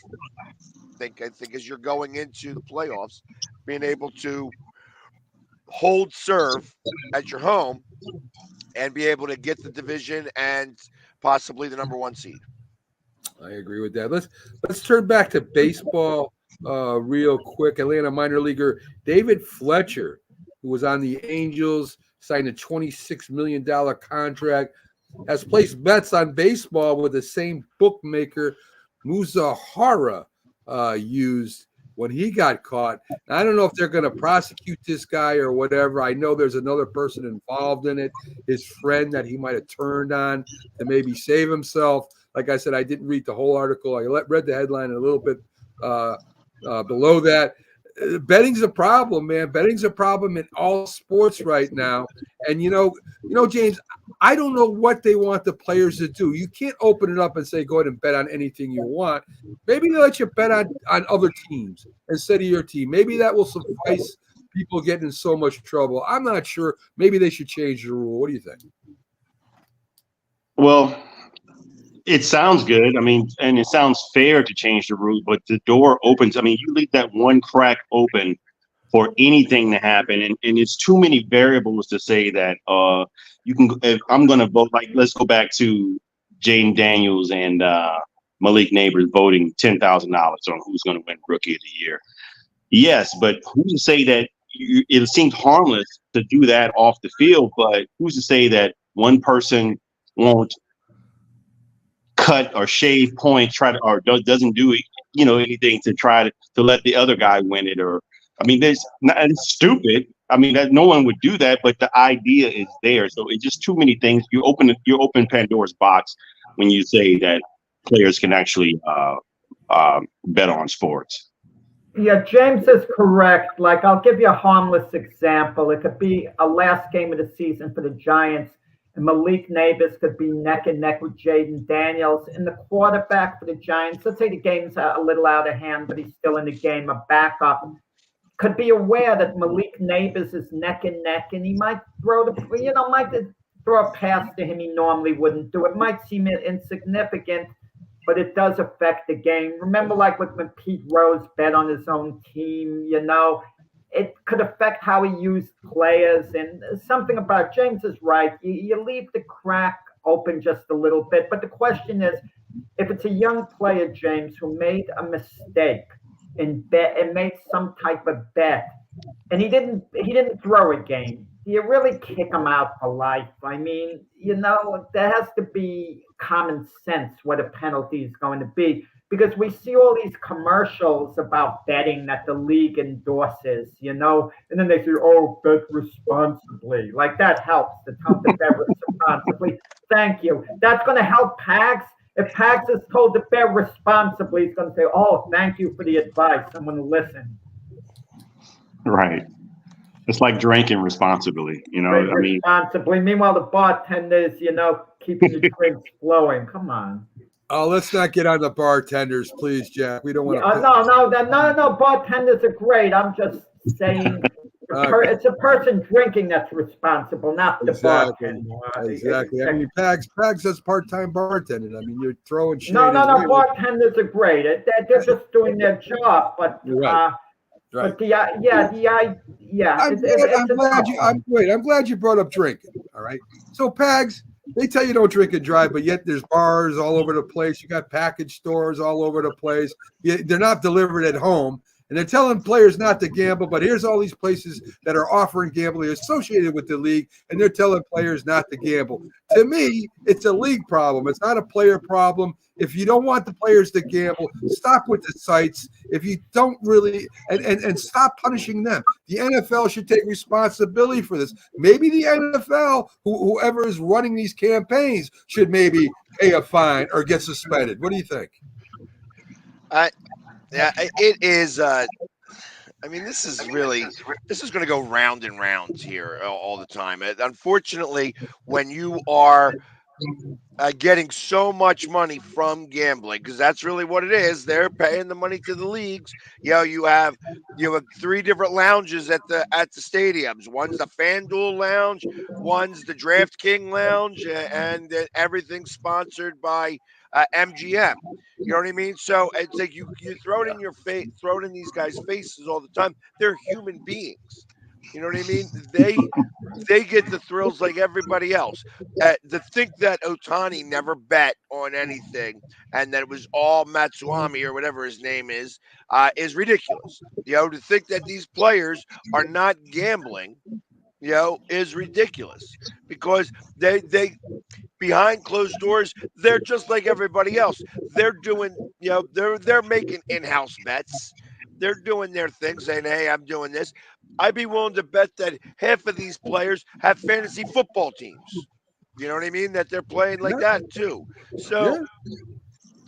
think as you're going into the playoffs, being able to hold serve at your home and be able to get the division and possibly the number 1 seed. I agree with that. Let's turn back to baseball real quick. Atlanta minor leaguer David Fletcher, who was on the Angels, signed a $26 million contract, has placed bets on baseball with the same bookmaker Muzahara used when he got caught. Now, I don't know if they're going to prosecute this guy or whatever. I know there's another person involved in it, his friend that he might have turned on to maybe save himself. Like I said, I didn't read the whole article. I read the headline a little bit below that. Betting's a problem, man. Betting's a problem in all sports right now. And you know, James, I don't know what they want the players to do. You can't open it up and say, go ahead and bet on anything you want. Maybe they let you bet on other teams instead of your team. Maybe that will suffice people getting in so much trouble. I'm not sure. Maybe they should change the rule. What do you think? Well, it sounds good. I mean, and it sounds fair to change the rule, but the door opens. I mean, you leave that one crack open for anything to happen, and it's too many variables to say that you can. If I'm going to vote, like, let's go back to Jaden Daniels and Malik Neighbors voting $10,000 on who's going to win Rookie of the Year. Yes, but who's to say that it seems harmless to do that off the field, but who's to say that one person won't cut or shave points, doesn't do anything to try to let the other guy win it? Or, I mean, it's stupid. I mean, that no one would do that, but the idea is there. So it's just too many things. You open Pandora's box when you say that players can actually bet on sports. Yeah, James is correct. Like, I'll give you a harmless example. It could be a last game of the season for the Giants, and Malik Neighbors could be neck and neck with Jaden Daniels. And the quarterback for the Giants, let's say the game's a little out of hand, but he's still in the game, a backup, could be aware that Malik Neighbors is neck and neck, and he might throw a pass to him he normally wouldn't do. It might seem insignificant, but it does affect the game. Remember, like when Pete Rose bet on his own team, it could affect how he used players. And something about James is right. You leave the crack open just a little bit. But the question is, if it's a young player, James, who made a mistake and made some type of bet, and he didn't throw a game, do you really kick him out for life? I mean, there has to be common sense what a penalty is going to be, because we see all these commercials about betting that the league endorses, and then they say, oh, bet responsibly. Like, that helps to tell to bet responsibly. Thank you. That's going to help Pags. If Pags is told to bet responsibly, he's going to say, oh, thank you for the advice. I'm going to listen. Right. It's like drinking responsibly, responsibly. Meanwhile, the bartenders, keeping the drinks flowing. Come on. Oh, let's not get on the bartenders, please, Jack. We don't want to. No. Bartenders are great. I'm just saying, it's a person drinking that's responsible, not the bartender. Exactly. I mean, Pags does part-time bartending. I mean, you're throwing shade. No. Bartenders are great. They're just doing their job, but. Right. Right. But I'm glad you brought up drinking. All right. So Pags, they tell you don't drink and drive, but yet there's bars all over the place. You got package stores all over the place. They're not delivered at home, and they're telling players not to gamble. But here's all these places that are offering gambling associated with the league, and they're telling players not to gamble. To me, it's a league problem. It's not a player problem. If you don't want the players to gamble, stop with the sites. If you don't really, and stop punishing them. The NFL should take responsibility for this. Maybe the NFL, whoever is running these campaigns, should maybe pay a fine or get suspended. What do you think? Yeah, it is. I mean, this is going to go round and round here all the time. Unfortunately, when you are getting so much money from gambling, because that's really what it is, they're paying the money to the leagues. You have 3 different lounges at the stadiums. One's the FanDuel Lounge, one's the DraftKings Lounge, and everything's sponsored by MGM. You know what I mean? So it's like you throw it in your face, throw it in these guys' faces all the time. They're human beings. You know what I mean? They get the thrills like everybody else. To think that Ohtani never bet on anything and that it was all Matsuami or whatever his name is ridiculous. To think that these players are not gambling, is ridiculous, because they behind closed doors, they're just like everybody else. They're doing, they're making in-house bets. They're doing their thing, saying, "Hey, I'm doing this." I'd be willing to bet that half of these players have fantasy football teams. You know what I mean? That they're playing like that too. So,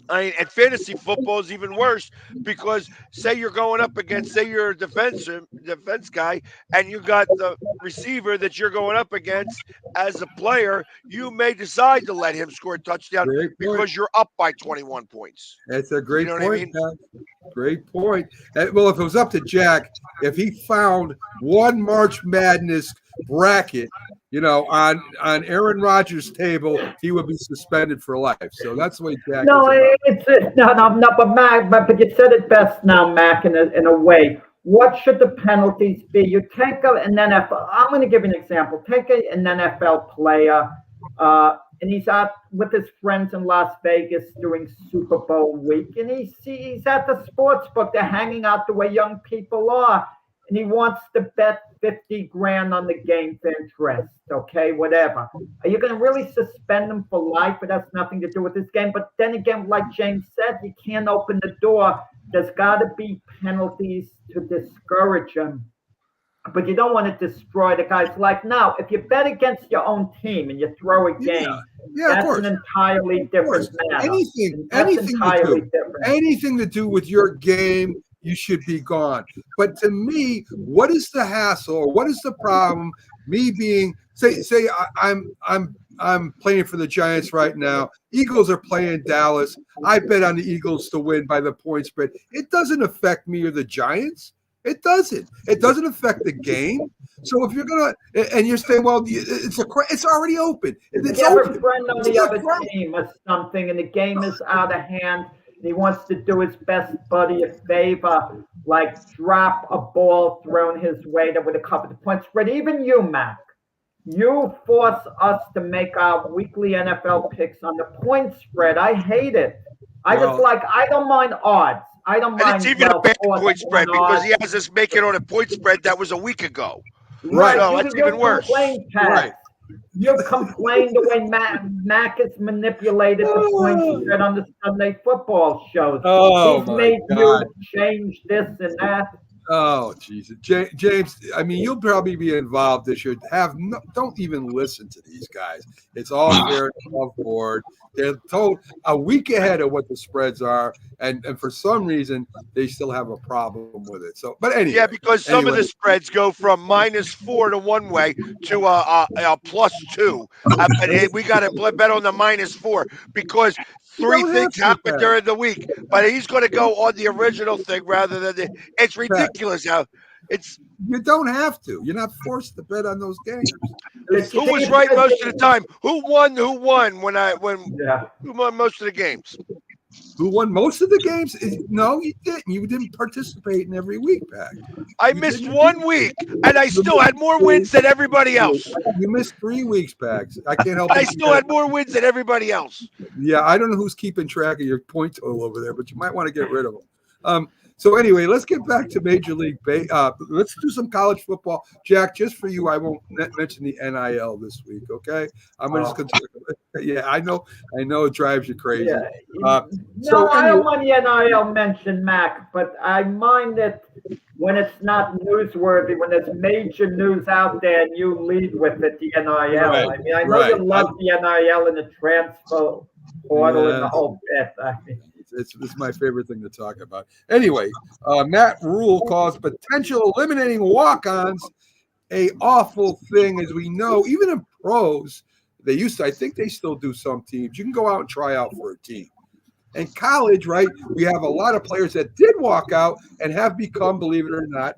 and fantasy football is even worse, because say you're going up against, say you're a defense guy, and you got the receiver that you're going up against as a player, you may decide to let him score a touchdown because you're up by 21 points. That's a great point. What I mean? Great point. Well, if it was up to Jack, if he found one March Madness bracket, on Aaron Rodgers' table, he would be suspended for life. So that's the way Jack. No, but Mac, but you said it best now, Mac. In a way, what should the penalties be? You take an NFL. I'm going to give you an example. Take an NFL player, and he's out with his friends in Las Vegas during Super Bowl week, and he's at the sports book. They're hanging out the way young people are, and he wants to bet $50,000 on the game for interest. Okay, whatever. Are you going to really suspend him for life? It has nothing to do with this game. But then again, like James said, you can't open the door. There's got to be penalties to discourage him. But you don't want to destroy the guys. Like now, if you bet against your own team and you throw a game, that's an entirely different matter. Anything to do with your game, you should be gone. But to me, what is the hassle, or what is the problem? Me being say I'm playing for the Giants right now. Eagles are playing Dallas. I bet on the Eagles to win by the point spread. It doesn't affect me or the Giants. It doesn't. It doesn't affect the game. So if you're gonna, and you're saying, well, it's already open. It's you have open. a friend on the other team or something, and the game is out of hand, and he wants to do his best buddy a favor, like drop a ball thrown his way that would have covered the point spread. Even you, Mac, you force us to make our weekly NFL picks on the point spread. I hate it. I don't mind odds. I don't mind. And it's even a bad point spread because he has us make it on a point spread that was a week ago. Right. So that's even worse. Right. You complain the way Mac has manipulated the point spread on the Sunday football shows. Oh, he's made you change this and that. Oh, Jesus. James, I mean, you'll probably be involved this year. Don't even listen to these guys. It's all fair above board. They're told a week ahead of what the spreads are, and for some reason, they still have a problem with it. So, but anyway. Yeah, because some of the spreads go from -4 to one way to a +2. We got to bet on the -4 because three things happen during the week. But he's going to go on the original thing rather than it's ridiculous how it's. You don't have to. You're not forced to bet on those games. Who was right most of the time? Who won? Who won Who won most of the games? Who won most of the games? No, you didn't. You didn't participate in every week, Pat. I missed 1 week, and I still had more wins than everybody else. You missed 3 weeks, Pax. I can't help it. I still had more wins than everybody else. Yeah, I don't know who's keeping track of your point total over there, but you might want to get rid of them. So anyway, let's get back to Major League Baseball. Let's do some college football. Jack, just for you, I won't mention the NIL this week, okay? I'm just going to – yeah, I know it drives you crazy. Yeah. I don't want the NIL mention, Mac, but I mind it when it's not newsworthy, when there's major news out there and you lead with it, the NIL. Right, I mean, I know you love the NIL and the transfer portal and the whole bit. I mean, It's my favorite thing to talk about. Anyway, Matt Rule calls potential eliminating walk-ons a awful thing, as we know. Even in pros, they used to. I think they still do some teams. You can go out and try out for a team. In college, right, we have a lot of players that did walk out and have become, believe it or not,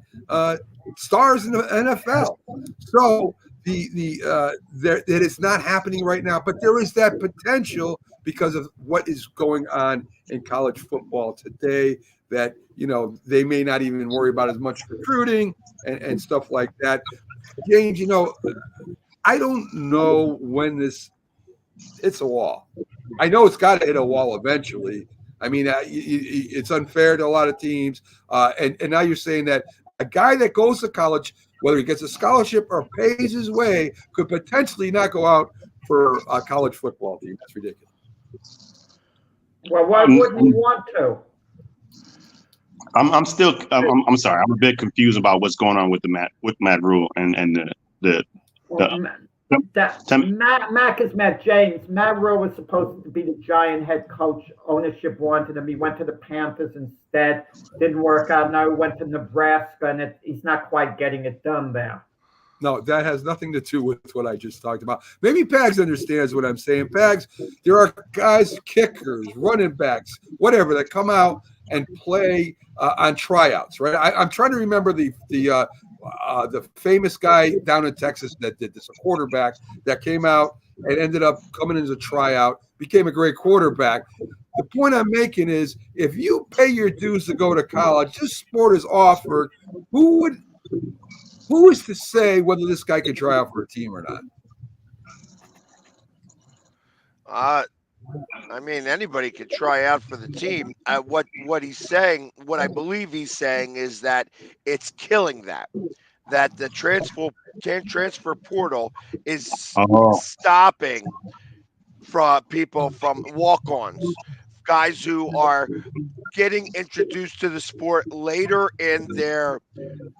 stars in the NFL. So that it's not happening right now, but there is that potential because of what is going on in college football today, that, you know, they may not even worry about as much recruiting and stuff like that. James, you know, I don't know when it's a wall. I know it's got to hit a wall eventually. I mean, it's unfair to a lot of teams. And now you're saying that a guy that goes to college, whether he gets a scholarship or pays his way, could potentially not go out for a college football team. That's ridiculous. Well, why wouldn't you want to? I'm still. I'm sorry. I'm a bit confused about what's going on with Matt Rule and the. Mac is Matt James. Matt Rule was supposed to be the Giant head coach. Ownership wanted him. He went to the Panthers instead. Didn't work out. Now he went to Nebraska, and he's not quite getting it done there. No, that has nothing to do with what I just talked about. Maybe Pags understands what I'm saying. Pags, there are guys, kickers, running backs, whatever, that come out and play on tryouts, right? I'm trying to remember the famous guy down in Texas that did this, a quarterback that came out and ended up coming in as a tryout, became a great quarterback. The point I'm making is, if you pay your dues to go to college, this sport is offered. Who is to say whether this guy can try out for a team or not? I mean, anybody could try out for the team. What he's saying, what I believe he's saying, is that it's killing that the transfer portal is stopping from people from walk-ons, guys who are getting introduced to the sport later in their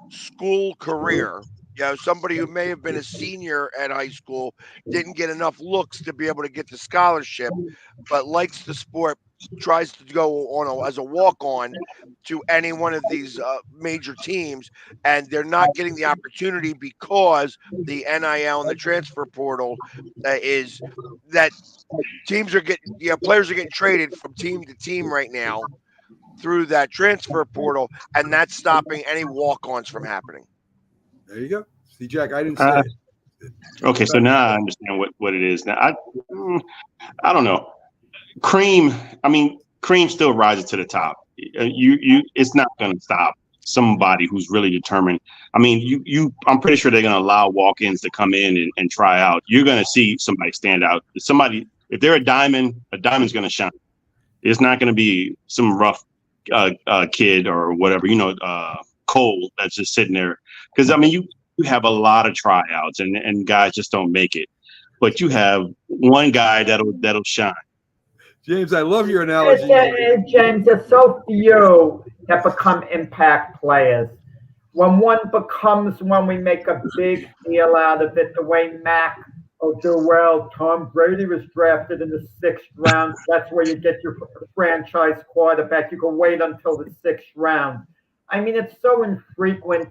school career. You know, somebody who may have been a senior at high school, didn't get enough looks to be able to get the scholarship, but likes the sport, tries to go on as a walk-on to any one of these major teams, and they're not getting the opportunity because the NIL and the transfer portal is that teams are getting, players are getting traded from team to team right now through that transfer portal, and that's stopping any walk-ons from happening. There you go. See, Jack, I didn't say it. Okay, so now I understand what it is. Now I don't know. Cream still rises to the top. It's not going to stop somebody who's really determined. I mean, I'm pretty sure they're going to allow walk-ins to come in and try out. You're going to see somebody stand out. If they're a diamond's going to shine. It's not going to be some rough kid or whatever, Cole that's just sitting there. Because, I mean, you have a lot of tryouts and guys just don't make it. But you have one guy that'll shine. James, I love your analogy. James, there's so few that become impact players. When we make a big deal out of it, the way Mac will do well, Tom Brady was drafted in the 6th round. That's where you get your franchise quarterback. You can wait until the 6th round. I mean, it's so infrequent.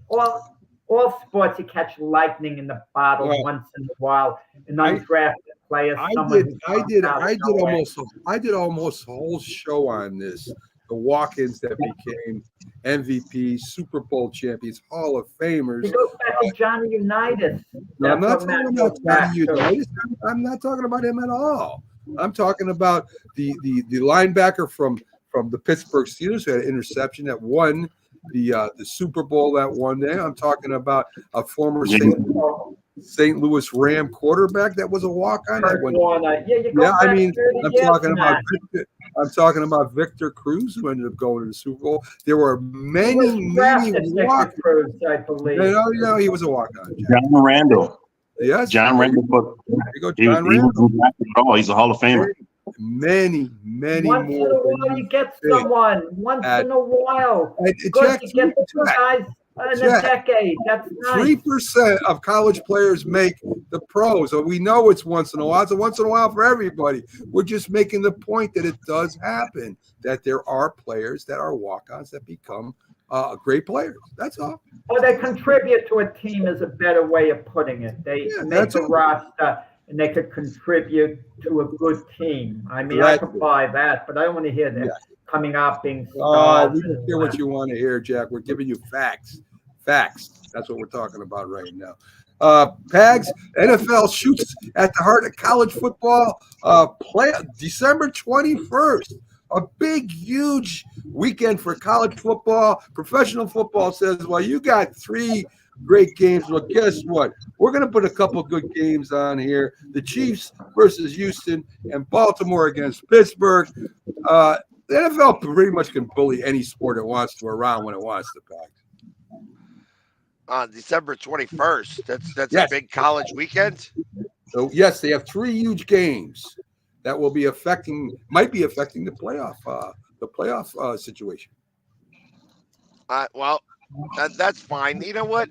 All sports, you catch lightning in the bottle once in a while. An undrafted player. I did almost a whole show on this. The walk-ins that became MVPs, Super Bowl champions, Hall of Famers. It goes back to Johnny Unitas. No, I'm not talking about Johnny Unitas. I'm not talking about him at all. I'm talking about the linebacker from the Pittsburgh Steelers who had an interception that won the Super Bowl that one day. I'm talking about a former St. Louis Ram quarterback that was a walk-on. I'm talking about Victor Cruz, who ended up going to the Super Bowl. There were many walk-ons. I believe. No, he was a walk-on. John Randall. Yes. John Randall. There you go, John Randall. He's a Hall of Famer. Many once more. Once in a while, you get someone. Once in a while. Jack, you get the guys In a Jack, decade. That's nice. 3% of college players make the pros. So we know it's once in a while. It's a once in a while for everybody. We're just making the point that it does happen, that there are players that are walk-ons that become great players. That's all. Or they contribute to a team is a better way of putting it. They Yeah, make that's a all. roster and they could contribute to a good team. I mean, I could buy that, but I don't want to hear that Yeah. coming out being Oh, stars. we don't care what you want to hear, Jack. We're giving you facts. Facts. That's what we're talking about right now. Pags, NFL shoots at the heart of college football. Play December 21st. A big, huge weekend for college football. Professional football says, well, you got 3 great games. Well, guess what? We're going to put a couple good games on here. The Chiefs versus Houston and Baltimore against Pittsburgh. The NFL pretty much can bully any sport it wants to around when it wants to, Pags. On December 21st. That's Yes. a big college weekend. So yes, they have 3 huge games that will be might be affecting the playoff situation. Well, that's fine. You know what?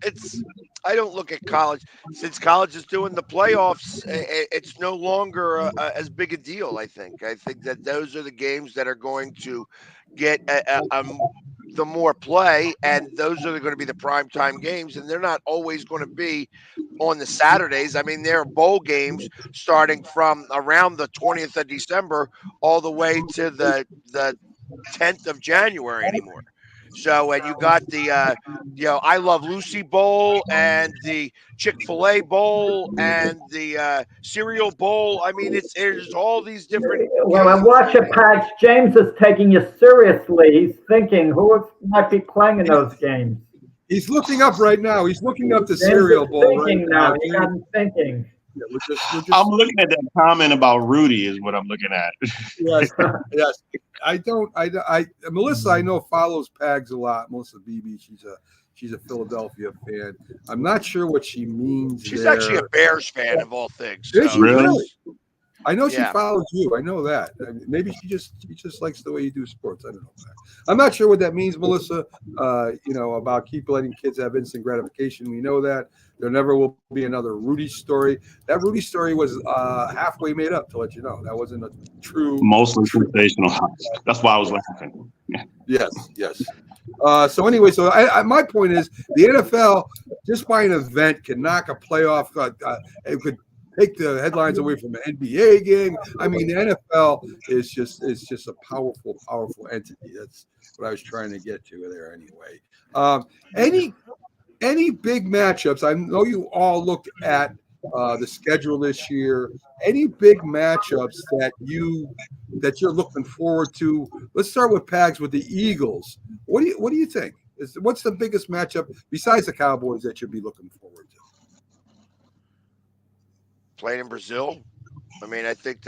I don't look at college since college is doing the playoffs. It's no longer as big a deal. I think that those are the games that are going to get the more play, and those are going to be the primetime games, and they're not always going to be on the Saturdays. I mean, there are bowl games starting from around the 20th of December all the way to the 10th of January anymore. So, and you got the, I Love Lucy Bowl and the Chick-fil-A Bowl and the Cereal Bowl. I mean, there's all these different. Well, I watch it, Pags. James is taking you seriously. He's thinking who might be playing in those games. He's looking up right now. He's looking up the James Cereal is Bowl right thinking now. now. He got him thinking. Yeah, we're just I'm looking at that comment about Rudy is what I'm looking at. yes, yes. Melissa, I know, follows Pags a lot. Melissa Beebe, she's a Philadelphia fan. I'm not sure what she means. She's there. actually a Bears fan of all things. Is she really? I know she Yeah. follows you. I know that. I mean, maybe she just likes the way you do sports. I don't know. I'm not sure what that means, Melissa. About keep letting kids have instant gratification. We know that there never will be another Rudy story. That Rudy story was halfway made up. To let you know, that wasn't a true. Mostly sensational. That's why I was laughing. Yes. So anyway, my point is the NFL just by an event can knock a playoff. It could take the headlines away from an NBA game. I mean, the NFL is just a powerful entity. That's what I was trying to get to there anyway. Any big matchups? I know you all looked at the schedule this year. Any big matchups that you're looking forward to? Let's start with Pags with the Eagles. What do you think? What's the biggest matchup besides the Cowboys that you'll be looking forward to? Playing in Brazil. I mean, I think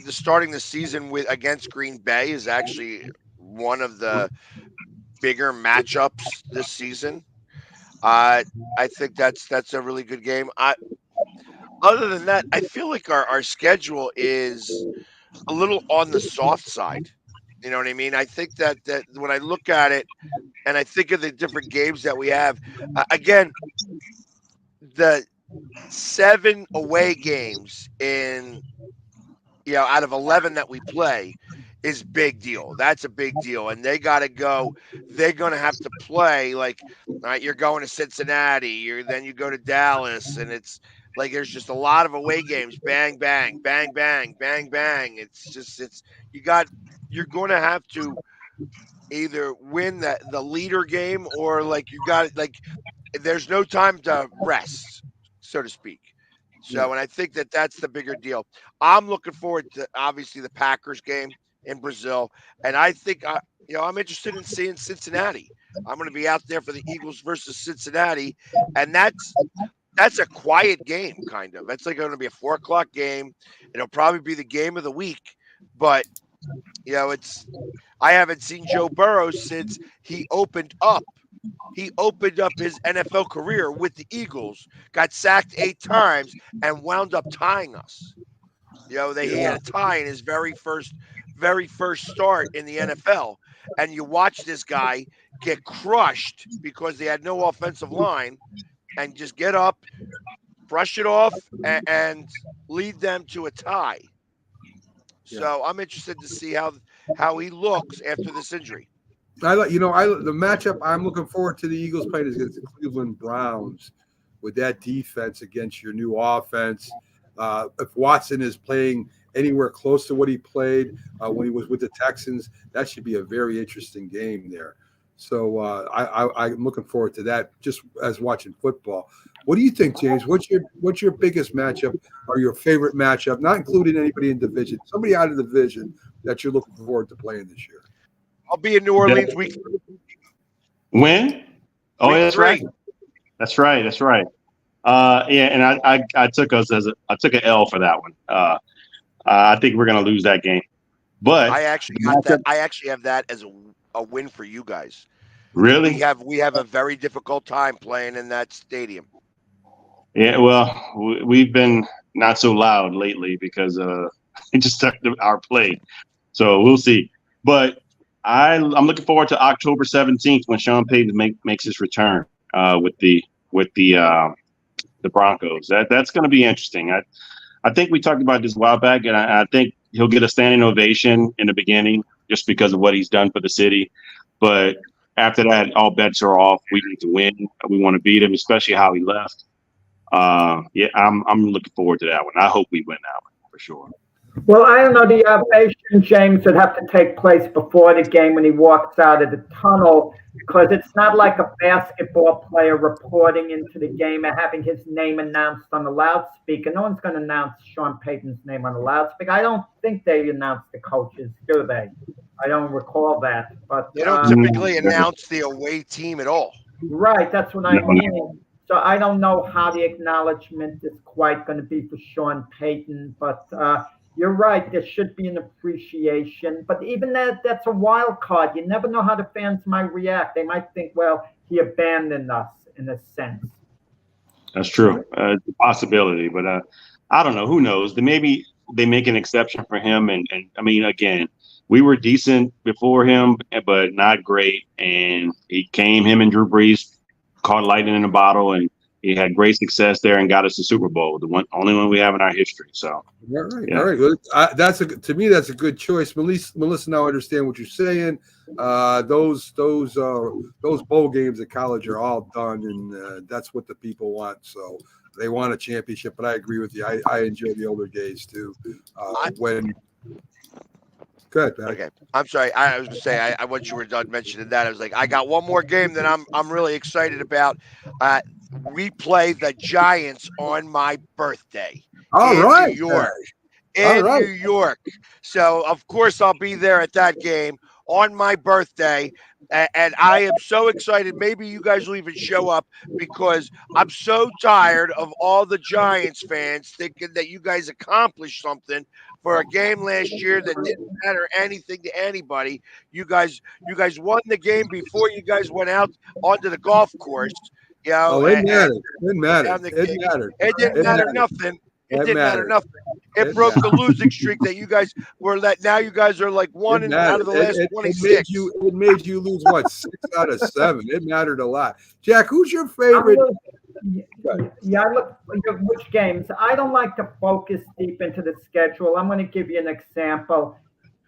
starting the season against Green Bay is actually one of the bigger matchups this season. I think that's a really good game. Other than that, I feel like our schedule is a little on the soft side. You know what I mean? I think that when I look at it and I think of the different games that we have, again, the 7 away games out of 11 that we play is big deal. That's a big deal. And they're going to have to play like, all right, you're going to Cincinnati, then you go to Dallas, and it's like, there's just a lot of away games. Bang, bang, bang, bang, bang, bang. You're going to have to either win the leader game or there's no time to rest, so to speak. So, and I think that's the bigger deal. I'm looking forward to obviously the Packers game in Brazil, and I think I'm interested in seeing Cincinnati. I'm going to be out there for the Eagles versus Cincinnati, and that's a quiet game, kind of. It's going to be a 4:00 game. It'll probably be the game of the week, but I haven't seen Joe Burrow since he opened up his NFL career with the Eagles, got sacked 8 times, and wound up tying us. He had a tie in his very first very first start in the NFL, and you watch this guy get crushed because they had no offensive line, and just get up, brush it off, and lead them to a tie. So I'm interested to see how he looks after this injury. The matchup I'm looking forward to the Eagles playing is against the Cleveland Browns with that defense against your new offense. If Watson is playing anywhere close to what he played when he was with the Texans, that should be a very interesting game there. So I'm looking forward to that just as watching football. What do you think, James? What's your biggest matchup or your favorite matchup, not including anybody in division, somebody out of the division that you're looking forward to playing this year? I'll be in New Orleans week. When? Oh, Week yeah, that's 3. right. That's right. That's right. And I took an L for that one. I think we're gonna lose that game. But I actually got that. I actually have that as a win for you guys. really, We have a very difficult time playing in that stadium. yeah. Well, we've been not so loud lately because it just stuck to our play. So we'll see. But I'm looking forward to October 17th when Sean Payton makes his return with the Broncos. That's going to be interesting. I think we talked about this a while back, and I think he'll get a standing ovation in the beginning just because of what he's done for the city. But after that, all bets are off. We need to win. We want to beat him, especially how he left. I'm looking forward to that one. I hope we win that one for sure. Well, I don't know. The ovation, James, would have to take place before the game when he walks out of the tunnel, because it's not like a basketball player reporting into the game and having his name announced on the loudspeaker. No one's going to announce Sean Payton's name on the loudspeaker. I don't think they announce the coaches, do they? I don't recall that. But They don't typically announce the away team at all. right, that's what I mean. So I don't know how the acknowledgement is quite going to be for Sean Payton, but you're right. There should be an appreciation, but even that's a wild card. You never know how the fans might react. They might think, well, he abandoned us in a sense. That's true. It's a possibility, but I don't know. Who knows? Maybe they make an exception for him. And I mean, again, we were decent before him, but not great. And him and Drew Brees caught lightning in a bottle, and he had great success there and got us the Super Bowl, the only one we have in our history. So, All right, yeah. all right. Well, to me, that's a good choice. Melissa, now I understand what you're saying. Those bowl games at college are all done, and that's what the people want. So they want a championship. But I agree with you. I enjoy the older days too. Good. Okay, I'm sorry. I was gonna say, once you were done mentioning that, I was like, I got one more game that I'm really excited about. We play the Giants on my birthday in New York. New York. So of course I'll be there at that game on my birthday, and I am so excited. Maybe you guys will even show up, because I'm so tired of all the Giants fans thinking that you guys accomplished something for a game last year that didn't matter anything to anybody. You guys won the game before you guys went out onto the golf course. You know, it mattered. It didn't matter nothing. It didn't matter nothing. It broke the losing streak that you guys were let. Now you guys are like one out of the last 26. It made you lose what, 6 out of 7. It mattered a lot. Jack, who's your favorite? I look which games. I don't like to focus deep into the schedule. I'm going to give you an example.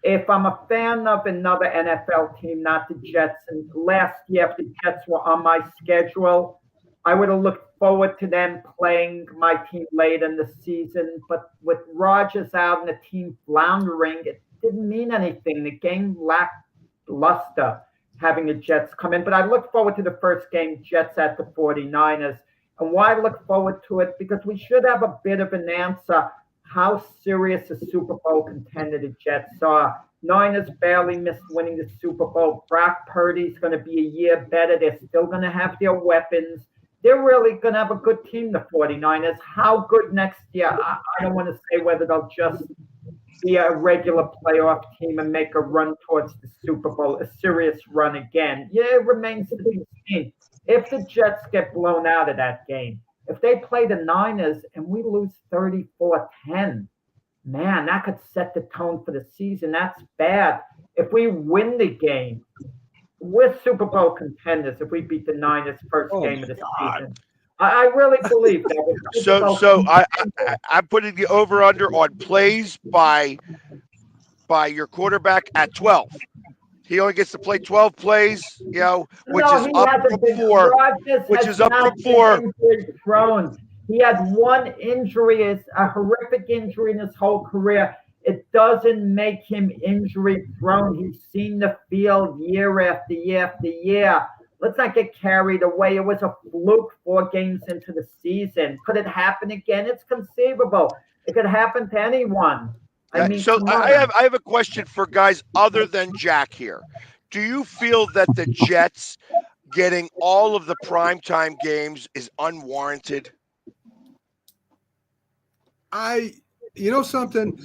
If I'm a fan of another NFL team, not the Jets, and last year if the Jets were on my schedule, I would have looked forward to them playing my team late in the season. But with Rodgers out and the team floundering, it didn't mean anything. The game lacked luster having the Jets come in. But I look forward to the first game, Jets at the 49ers. And why I look forward to it? Because we should have a bit of an answer how serious a Super Bowl contender the Jets are. Niners barely missed winning the Super Bowl. Brock Purdy's going to be a year better. They're still going to have their weapons. They're really going to have a good team, the 49ers. How good next year? I don't want to say whether they'll just be a regular playoff team and make a run towards the Super Bowl, a serious run again. Yeah, it remains to be seen. If the Jets get blown out of that game, if they play the Niners and we lose 34-10, man, that could set the tone for the season. That's bad. If we win the game, we're Super Bowl contenders if we beat the Niners first Oh, game of the God. season. I really believe that. We're Super Bowl contenders. I'm putting the over under on plays by your quarterback at 12. He only gets to play 12 plays, which No, is he up hasn't from been. 4. Rodgers which has is up not from been 4. injury prone. He had one injury, it's a horrific injury in his whole career. It doesn't make him injury prone. He's seen the field year after year after year. Let's not get carried away. It was a fluke 4 games into the season. Could it happen again? It's conceivable. It could happen to anyone. I mean, So come I on. have a question for guys other than Jack here. Do you feel that the Jets getting all of the primetime games is unwarranted? You know something?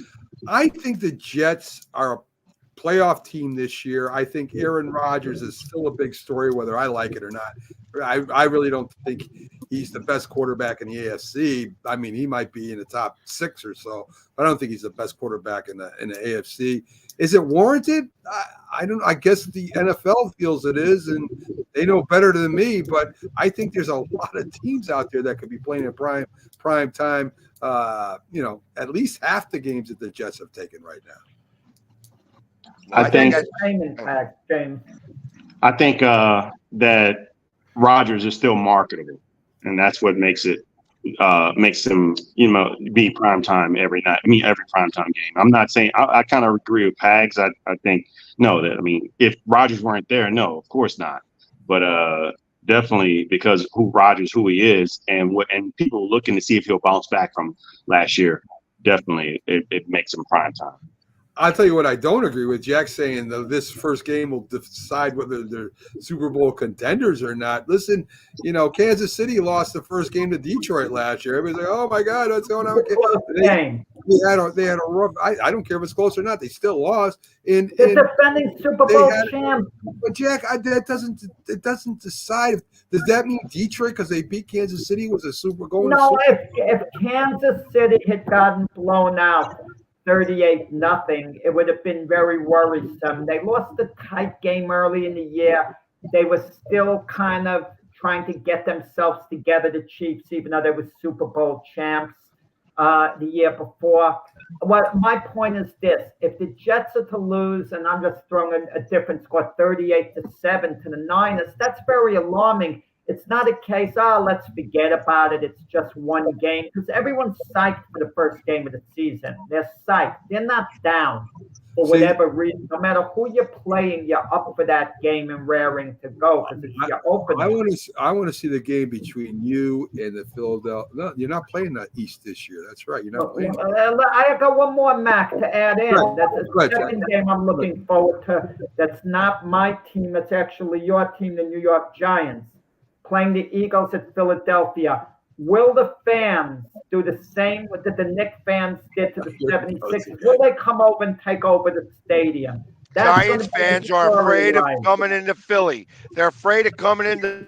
I think the Jets are a playoff team this year. I think Aaron Rodgers is still a big story, whether I like it or not. I really don't think he's the best quarterback in the AFC. I mean, he might be in the top 6 or so, but I don't think he's the best quarterback in the AFC. Is it warranted? I don't. I guess the NFL feels it is, and they know better than me. But I think there's a lot of teams out there that could be playing at prime time. At least half the games that the Jets have taken right now. I think Same impact, James. I think that Rodgers is still marketable, and that's what makes him be primetime every night. I mean, every primetime game. I'm not saying I kind of agree with Pags. I think if Rodgers weren't there, no, of course not. But definitely because who he is, and people looking to see if he'll bounce back from last year. Definitely, it makes him primetime. I'll tell you what I don't agree with. Jack saying this first game will decide whether they're Super Bowl contenders or not. Listen, Kansas City lost the first game to Detroit last year. Everybody's like, oh, my God, what's going on? They had a rough – I don't care if it's close or not. They still lost. They're defending Super Bowl champ. But, Jack, it doesn't decide. Does that mean Detroit, because they beat Kansas City, was a Super Bowl? No, if Kansas City had gotten blown out 38-0, it would have been very worrisome. They lost a tight game early in the year. They were still kind of trying to get themselves together, the Chiefs, even though they were Super Bowl champs the year before. Well, my point is this. If the Jets are to lose, and I'm just throwing a different score, 38-7 to the Niners, that's very alarming. It's not a case, let's forget about it. It's just one game. Because everyone's psyched for the first game of the season. They're psyched. They're not down for whatever reason. No matter who you're playing, you're up for that game and raring to go because it's your opening. I want to see the game between you and the Philadelphia. No, you're not playing the East this year. That's right. You're not playing. I got one more, Mac, to add in. That's the second game I'm looking forward to. That's not my team. That's actually your team, the New York Giants, playing the Eagles at Philadelphia. Will the fans do the same that the Knicks fans did to the 76ers? Will they come over and take over the stadium? Giants fans are afraid of coming into Philly. They're afraid of coming into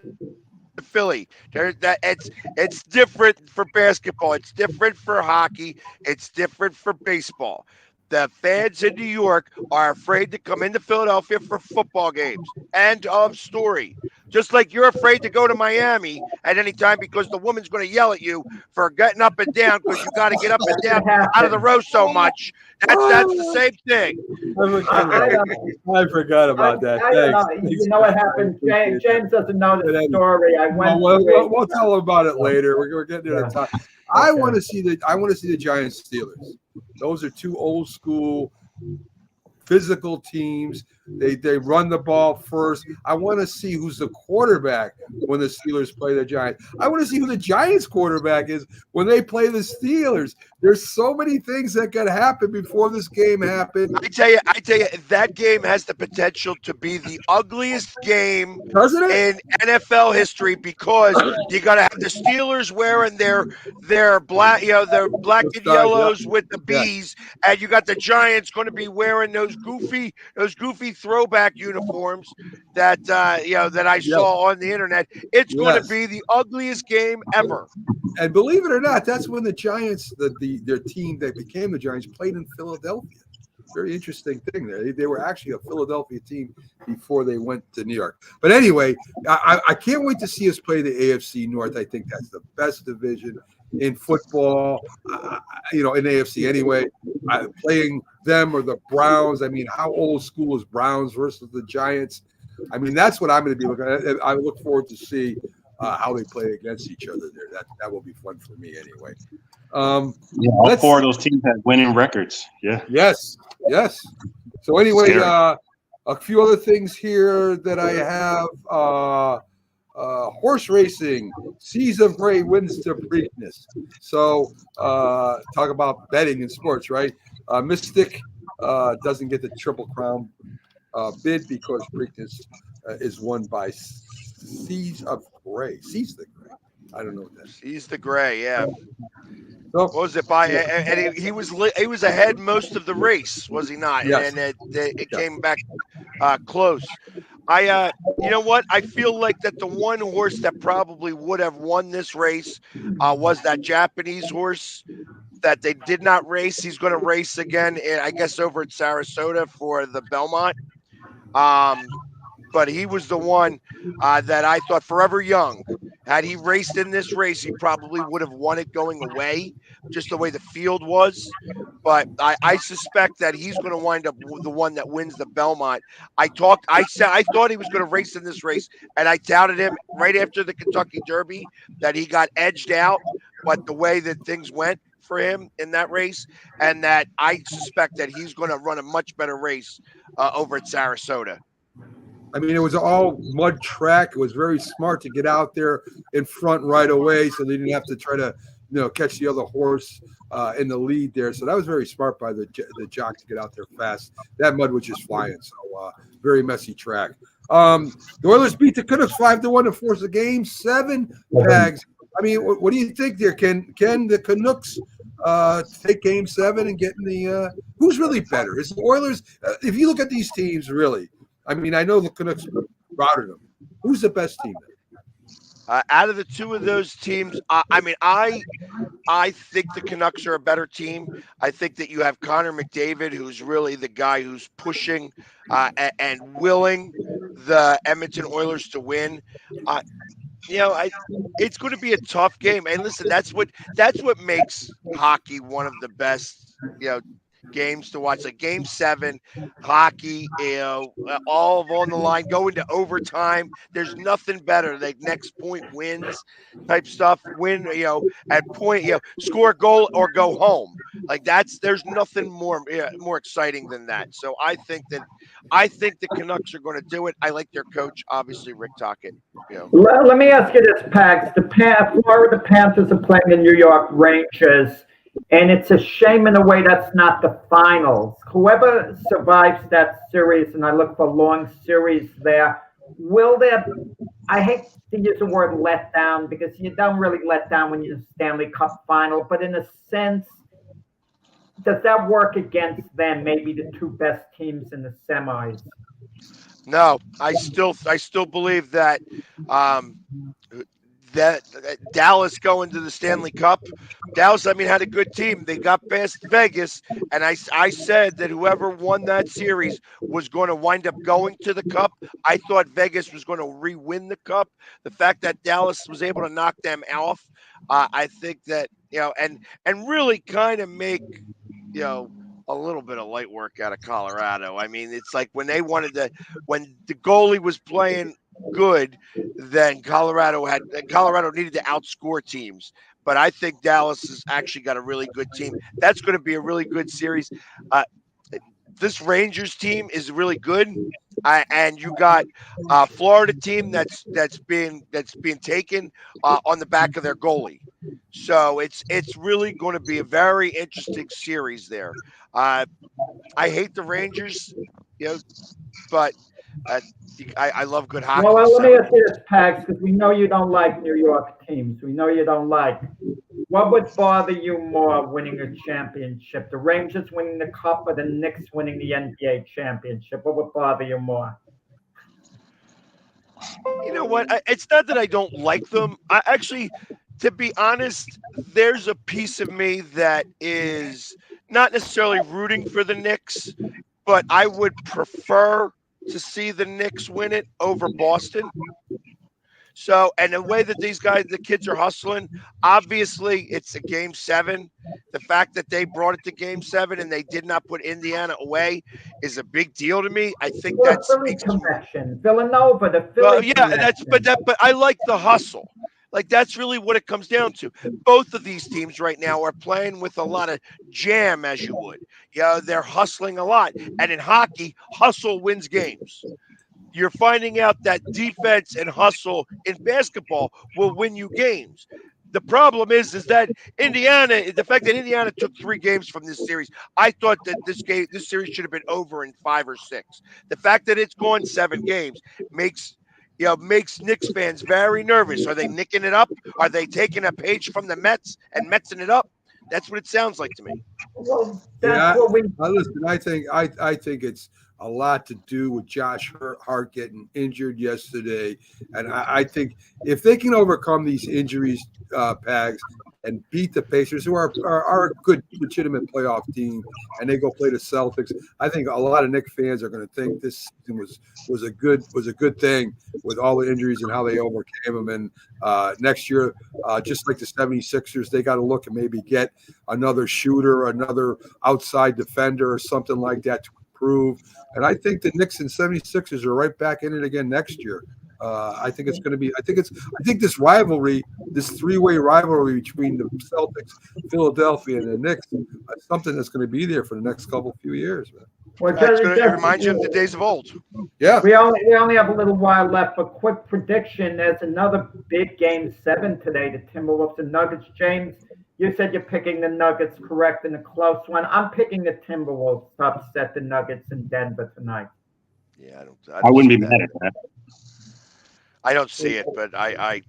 Philly. It's different for basketball. It's different for hockey. It's different for baseball. The fans in New York are afraid to come into Philadelphia for football games. End of story. Just like you're afraid to go to Miami at any time because the woman's going to yell at you for getting up and down because you got to get up and down out of the row so much. That's the same thing. I forgot about that. You know what happened? James doesn't know the story. We'll tell him about it later. We're getting to the time. I want to see the Giants Steelers. Those are two old school physical teams. They run the ball first. I want to see who's the quarterback when the Steelers play the Giants. I want to see who the Giants quarterback is when they play the Steelers. There's so many things that could happen before this game happens. I tell you, that game has the potential to be the ugliest game in NFL history because you got to have the Steelers wearing their black, their black and yellows with the bees, and you got the Giants going to be wearing those goofy throwback uniforms that that I saw on the internet. It's going to Yes. be the ugliest game ever. And believe it or not, that's when the Giants, their team that became the Giants, played in Philadelphia. Very interesting thing there. They were actually a Philadelphia team before they went to New York. But anyway, I can't wait to see us play the AFC North. I think that's the best division in football, in AFC anyway. Playing them or the Browns. I mean, how old school is Browns versus the Giants? I mean, that's what I'm going to be looking at. I look forward to see how they play against each other there. That will be fun for me anyway. All four of those teams have winning records. Yeah. Yes. So anyway, Scary. a few other things here that I have. Horse racing, Seas of Gray wins to Preakness. So talk about betting in sports, right? Mystic doesn't get the Triple Crown bid because Preakness is won by Seas of Gray. Seas the Gray. I don't know what that is. He's the gray, yeah. So, What was it by? And he was ahead most of the race, was he not? Yes. And it came back close. You know what? I feel like that the one horse that probably would have won this race was that Japanese horse that they did not race. He's going to race again, I guess, over at Sarasota for the Belmont. But he was the one that I thought Forever Young. Had he raced in this race, he probably would have won it going away, just the way the field was. But I suspect that he's going to wind up the one that wins the Belmont. I thought he was going to race in this race, and I doubted him right after the Kentucky Derby that he got edged out. But the way that things went for him in that race, and that I suspect that he's going to run a much better race over at Sarasota. I mean, it was all mud track. It was very smart to get out there in front right away, so they didn't have to try to, catch the other horse in the lead there. So that was very smart by the jock to get out there fast. That mud was just flying, so very messy track. The Oilers beat the Canucks 5-1 to force the game 7 bags. I mean, what do you think there? Can the Canucks take Game 7 and get in the? Who's really better? Is the Oilers? If you look at these teams, really. I mean, I know the Canucks routed them. Who's the best team? Out of the two of those teams, I think the Canucks are a better team. I think that you have Connor McDavid, who's really the guy who's pushing and willing the Edmonton Oilers to win. It's going to be a tough game. And listen, that's what makes hockey one of the best, games to watch. Like Game 7, hockey, all on the line, going to overtime. There's nothing better. Like next point wins type stuff. Win, at point, score a goal or go home. Like there's nothing more exciting than that. So I think the Canucks are going to do it. I like their coach, obviously Rick Tocchet. Let me ask you this, Pags. The Florida Panthers are playing the New York Rangers. And it's a shame in a way that's not the finals. Whoever survives that series, and I look for long series there, I hate to use the word let down because you don't really let down when you're in the Stanley Cup final, but in a sense, does that work against them, maybe the two best teams in the semis? No, I still believe that that Dallas going to the Stanley Cup. Dallas, had a good team. They got past Vegas, and I said that whoever won that series was going to wind up going to the Cup. I thought Vegas was going to re-win the Cup. The fact that Dallas was able to knock them off, I think that, and really kind of make, a little bit of light work out of Colorado. I mean, it's like when the goalie was playing good, then Colorado needed to outscore teams. But I think Dallas has actually got a really good team. That's going to be a really good series. This Rangers team is really good, and you got Florida team that's being taken on the back of their goalie. So it's really going to be a very interesting series there. I hate the Rangers, but I love good hockey. Well, let me ask you this, Pags, because we know you don't like New York teams. We know you don't like. What would bother you more winning a championship? The Rangers winning the cup or the Knicks winning the NBA championship? What would bother you more? You know what? It's not that I don't like them. I actually, to be honest, there's a piece of me that is not necessarily rooting for the Knicks, but I would prefer to see the Knicks win it over Boston. So, and the way that the kids are hustling, obviously it's a game 7. The fact that they brought it to game 7 and they did not put Indiana away is a big deal to me. I think Well, that Philly speaks. connection, Villanova, the Philly Well, yeah, connection. but I like the hustle. Like that's really what it comes down to. Both of these teams right now are playing with a lot of jam, as you would. Yeah, they're hustling a lot, and in hockey, hustle wins games. You're finding out that defense and hustle in basketball will win you games. The problem is that Indiana, the fact that Indiana took 3 games from this series, I thought that this series should have been over in 5 or 6. The fact that it's gone 7 games makes Knicks fans very nervous. Are they nicking it up? Are they taking a page from the Mets and Metsing it up? That's what it sounds like to me. Well, Yeah, that's what we. listen. I think it's a lot to do with Josh Hart getting injured yesterday, and I think if they can overcome these injuries, Pags, and beat the Pacers, who are a good, legitimate playoff team, and they go play the Celtics, I think a lot of Knicks fans are going to think this season was a good thing with all the injuries and how they overcame them. And next year, just like the 76ers, they got to look and maybe get another shooter, another outside defender, or something like that to improve. And I think the Knicks and 76ers are right back in it again next year. I think it's going to be. I think this rivalry, this 3-way rivalry between the Celtics, Philadelphia, and the Knicks, is something that's going to be there for the next few years, man. Well, It reminds you of the days of old. Yeah. We only have a little while left. But quick prediction: there's another big game 7 today. The Timberwolves and Nuggets. James, you said you're picking the Nuggets, correct, in a close one. I'm picking the Timberwolves to upset the Nuggets in Denver tonight. Yeah, I wouldn't be mad at that. I don't see it, but I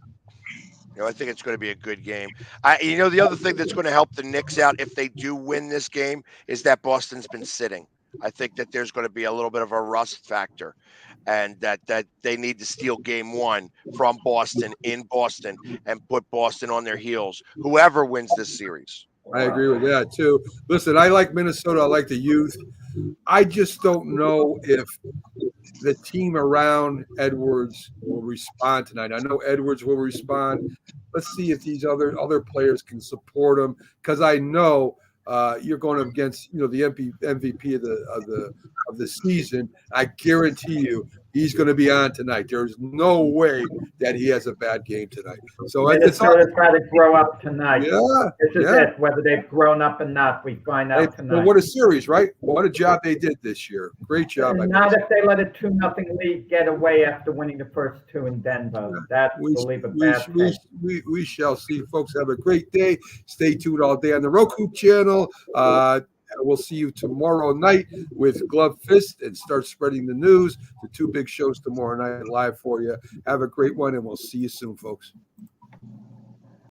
think it's going to be a good game. The other thing that's going to help the Knicks out if they do win this game is that Boston's been sitting. I think that there's going to be a little bit of a rust factor, and that they need to steal game 1 from Boston in Boston and put Boston on their heels, whoever wins this series. I agree with that too. Listen, I like Minnesota. I like the youth. I just don't know if the team around Edwards will respond tonight. I know Edwards will respond. Let's see if these other players can support him, because I know you're going up against the MVP of the season. I guarantee you he's going to be on tonight. There's no way that he has a bad game tonight. So Minnesota's got to grow up tonight. Yeah, this is it. Whether they've grown up or not, we find out tonight. Well, what a series, right? What a job they did this year. Great job. Not if they let a 2-0 lead get away after winning the first 2 in Denver. That will leave a bad taste. We shall see, folks. Have a great day. Stay tuned all day on the Roku channel. We'll see you tomorrow night with Glove Fist and start spreading the news. The 2 big shows tomorrow night live for you. Have a great one, and we'll see you soon, folks.